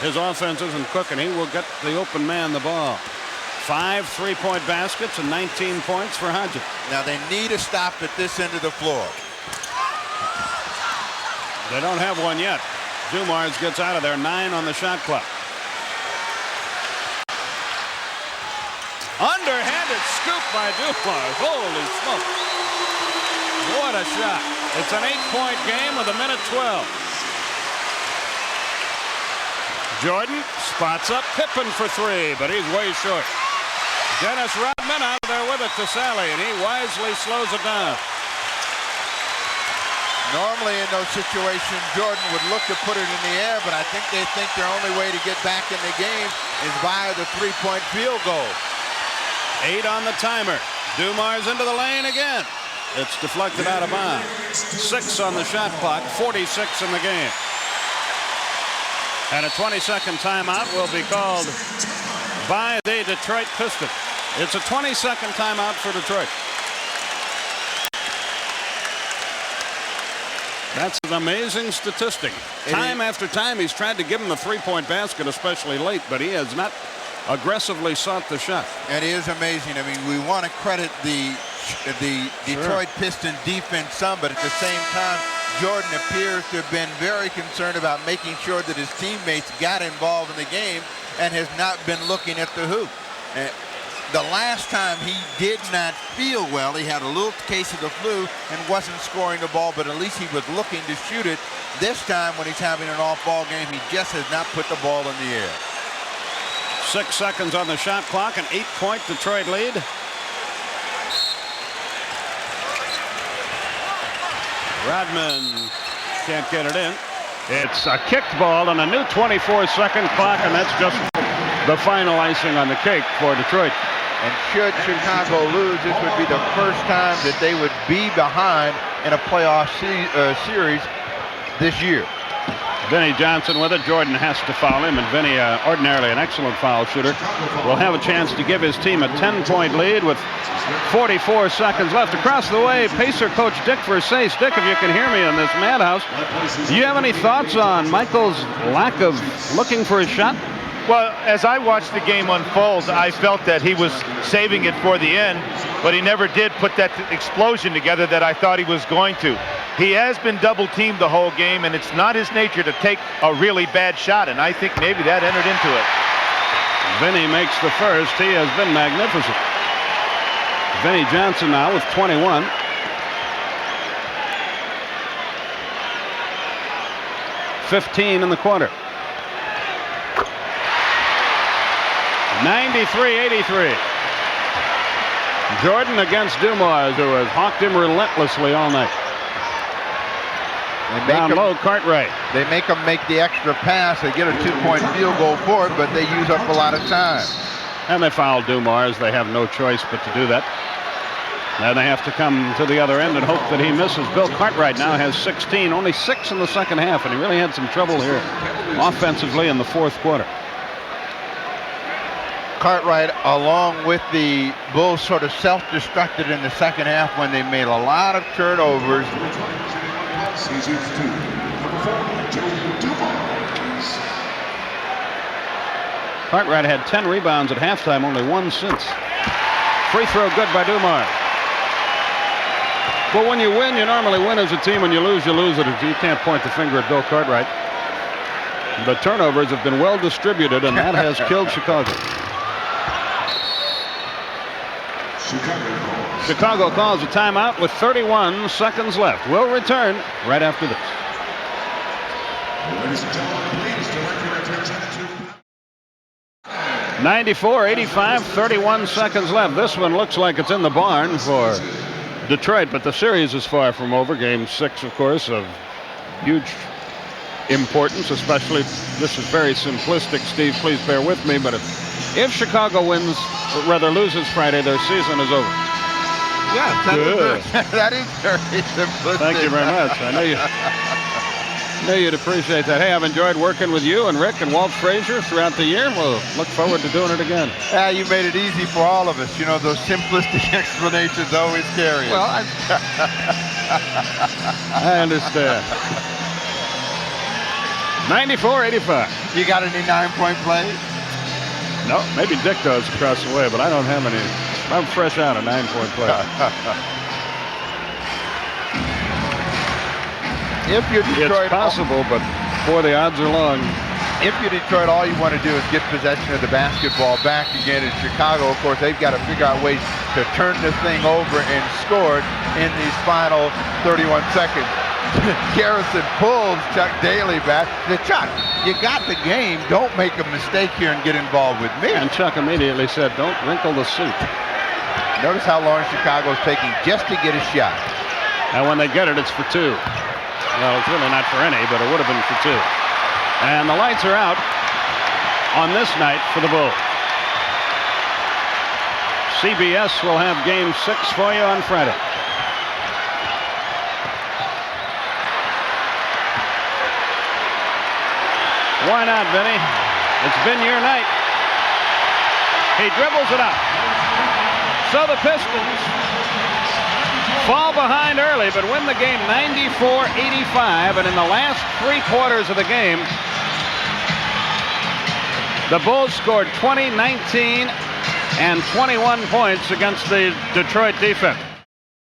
[SPEAKER 1] his offense isn't cooking. He will get the open man the ball. 5 3-point baskets and 19 points for Hodges.
[SPEAKER 2] Now they need a stop at this end of the floor.
[SPEAKER 1] They don't have one yet. Dumars gets out of there. 9 on the shot clock. Underhanded scoop by Dumars. Holy smoke. What a shot. It's an 8-point game with a minute 12. Jordan spots up Pippen for three, but he's way short. Dennis Rodman out there with it to Sally, and he wisely slows it down.
[SPEAKER 2] Normally in those situations, Jordan would look to put it in the air, but I think they think their only way to get back in the game is via the 3-point field goal.
[SPEAKER 1] 8 on the timer. Dumars into the lane again. It's deflected out of bounds. 6 on the shot clock, 46 in the game. And a 20-second timeout will be called by the Detroit Pistons. It's a 20-second timeout for Detroit. That's an amazing statistic. Time after time, he's tried to give him the 3-point basket, especially late, but he has not aggressively sought the shot.
[SPEAKER 2] And it is amazing. I mean, we want to credit the Detroit Pistons defense some, but at the same time, Jordan appears to have been very concerned about making sure that his teammates got involved in the game and has not been looking at the hoop. The last time he did not feel well, he had a little case of the flu and wasn't scoring the ball, but at least he was looking to shoot it. This time when he's having an off-ball game, he just has not put the ball in the air.
[SPEAKER 1] 6 seconds on the shot clock, an 8-point Detroit lead. Rodman can't get it in. It's a kicked ball on a new 24-second clock, and that's just the final icing on the cake for Detroit.
[SPEAKER 2] And should Chicago lose, this would be the first time that they would be behind in a playoff series this year.
[SPEAKER 1] Vinnie Johnson with it. Jordan has to foul him, and Vinnie, ordinarily an excellent foul shooter, will have a chance to give his team a 10-point lead with 44 seconds left. Across the way, Pacer coach Dick Versace. Dick, if you can hear me in this madhouse, do you have any thoughts on Michael's lack of looking for a shot?
[SPEAKER 3] Well, as I watched the game unfold, I felt that he was saving it for the end, but he never did put that explosion together that I thought he was going to. He has been double-teamed the whole game, and it's not his nature to take a really bad shot, and I think maybe that entered into it.
[SPEAKER 1] Vinnie makes the first. He has been magnificent. Vinnie Johnson now with 21. $15 in the quarter. 93-83. Jordan against Dumars, who has hawked him relentlessly all night. Down low, Cartwright.
[SPEAKER 2] They make him make the extra pass. They get a 2-point field goal for it, but they use up a lot of time.
[SPEAKER 1] And they foul Dumars. They have no choice but to do that. Now they have to come to the other end and hope that he misses. Bill Cartwright now has 16, only 6 in the second half, and he really had some trouble here offensively in the fourth quarter.
[SPEAKER 2] Cartwright, along with the Bulls, sort of self-destructed in the second half when they made a lot of turnovers.
[SPEAKER 4] Season 2, number 4, Joe Dumars.
[SPEAKER 1] Cartwright had 10 rebounds at halftime, only 1 since. Free throw good by Dumars. Well, when you win, you normally win as a team. When you lose it. You can't point the finger at Bill Cartwright. The turnovers have been well distributed, and that has killed Chicago. Chicago calls a timeout with 31 seconds left. We'll return right after this.
[SPEAKER 4] Ladies and gentlemen, please direct your attention to
[SPEAKER 1] 94-85, 31 seconds left. This one looks like it's in the barn for Detroit, but the series is far from over. Game 6, of course, of huge importance, especially, this is very simplistic, Steve, please bear with me, but if Chicago wins, or rather loses Friday, their season is over.
[SPEAKER 2] Yes,
[SPEAKER 1] Good.
[SPEAKER 2] that is very simplistic.
[SPEAKER 1] Thank you very much. I knew you'd appreciate that. Hey, I've enjoyed working with you and Rick and Walt Frazier throughout the year. We'll look forward to doing it again.
[SPEAKER 2] Yeah, you made it easy for all of us. You know, those simplistic explanations always carry us.
[SPEAKER 1] Well, I understand. 94-85.
[SPEAKER 2] You got any 9-point plays?
[SPEAKER 1] No, maybe Dick does across the way, but I don't have any. I'm fresh out of 9-point play.
[SPEAKER 2] If you're Detroit,
[SPEAKER 1] It's possible, but boy, the odds are long.
[SPEAKER 2] if you're Detroit, all you want to do is get possession of the basketball back again. In Chicago, of course, they've got to figure out ways to turn this thing over and score it in these final 31 seconds. Garrison pulls Chuck Daly back. Chuck, you got the game. Don't make a mistake here and get involved with me.
[SPEAKER 1] And Chuck immediately said, don't wrinkle the suit.
[SPEAKER 2] Notice how long Chicago's taking just to get a shot.
[SPEAKER 1] And when they get it, it's for 2. Well, it's really not for any, but it would have been for 2. And the lights are out on this night for the Bulls. CBS will have Game 6 for you on Friday. Why not, Vinny? It's been your night. He dribbles it up. So the Pistons fall behind early, but win the game 94-85. And in the last 3 quarters of the game, the Bulls scored 20, 19, and 21 points against the Detroit defense.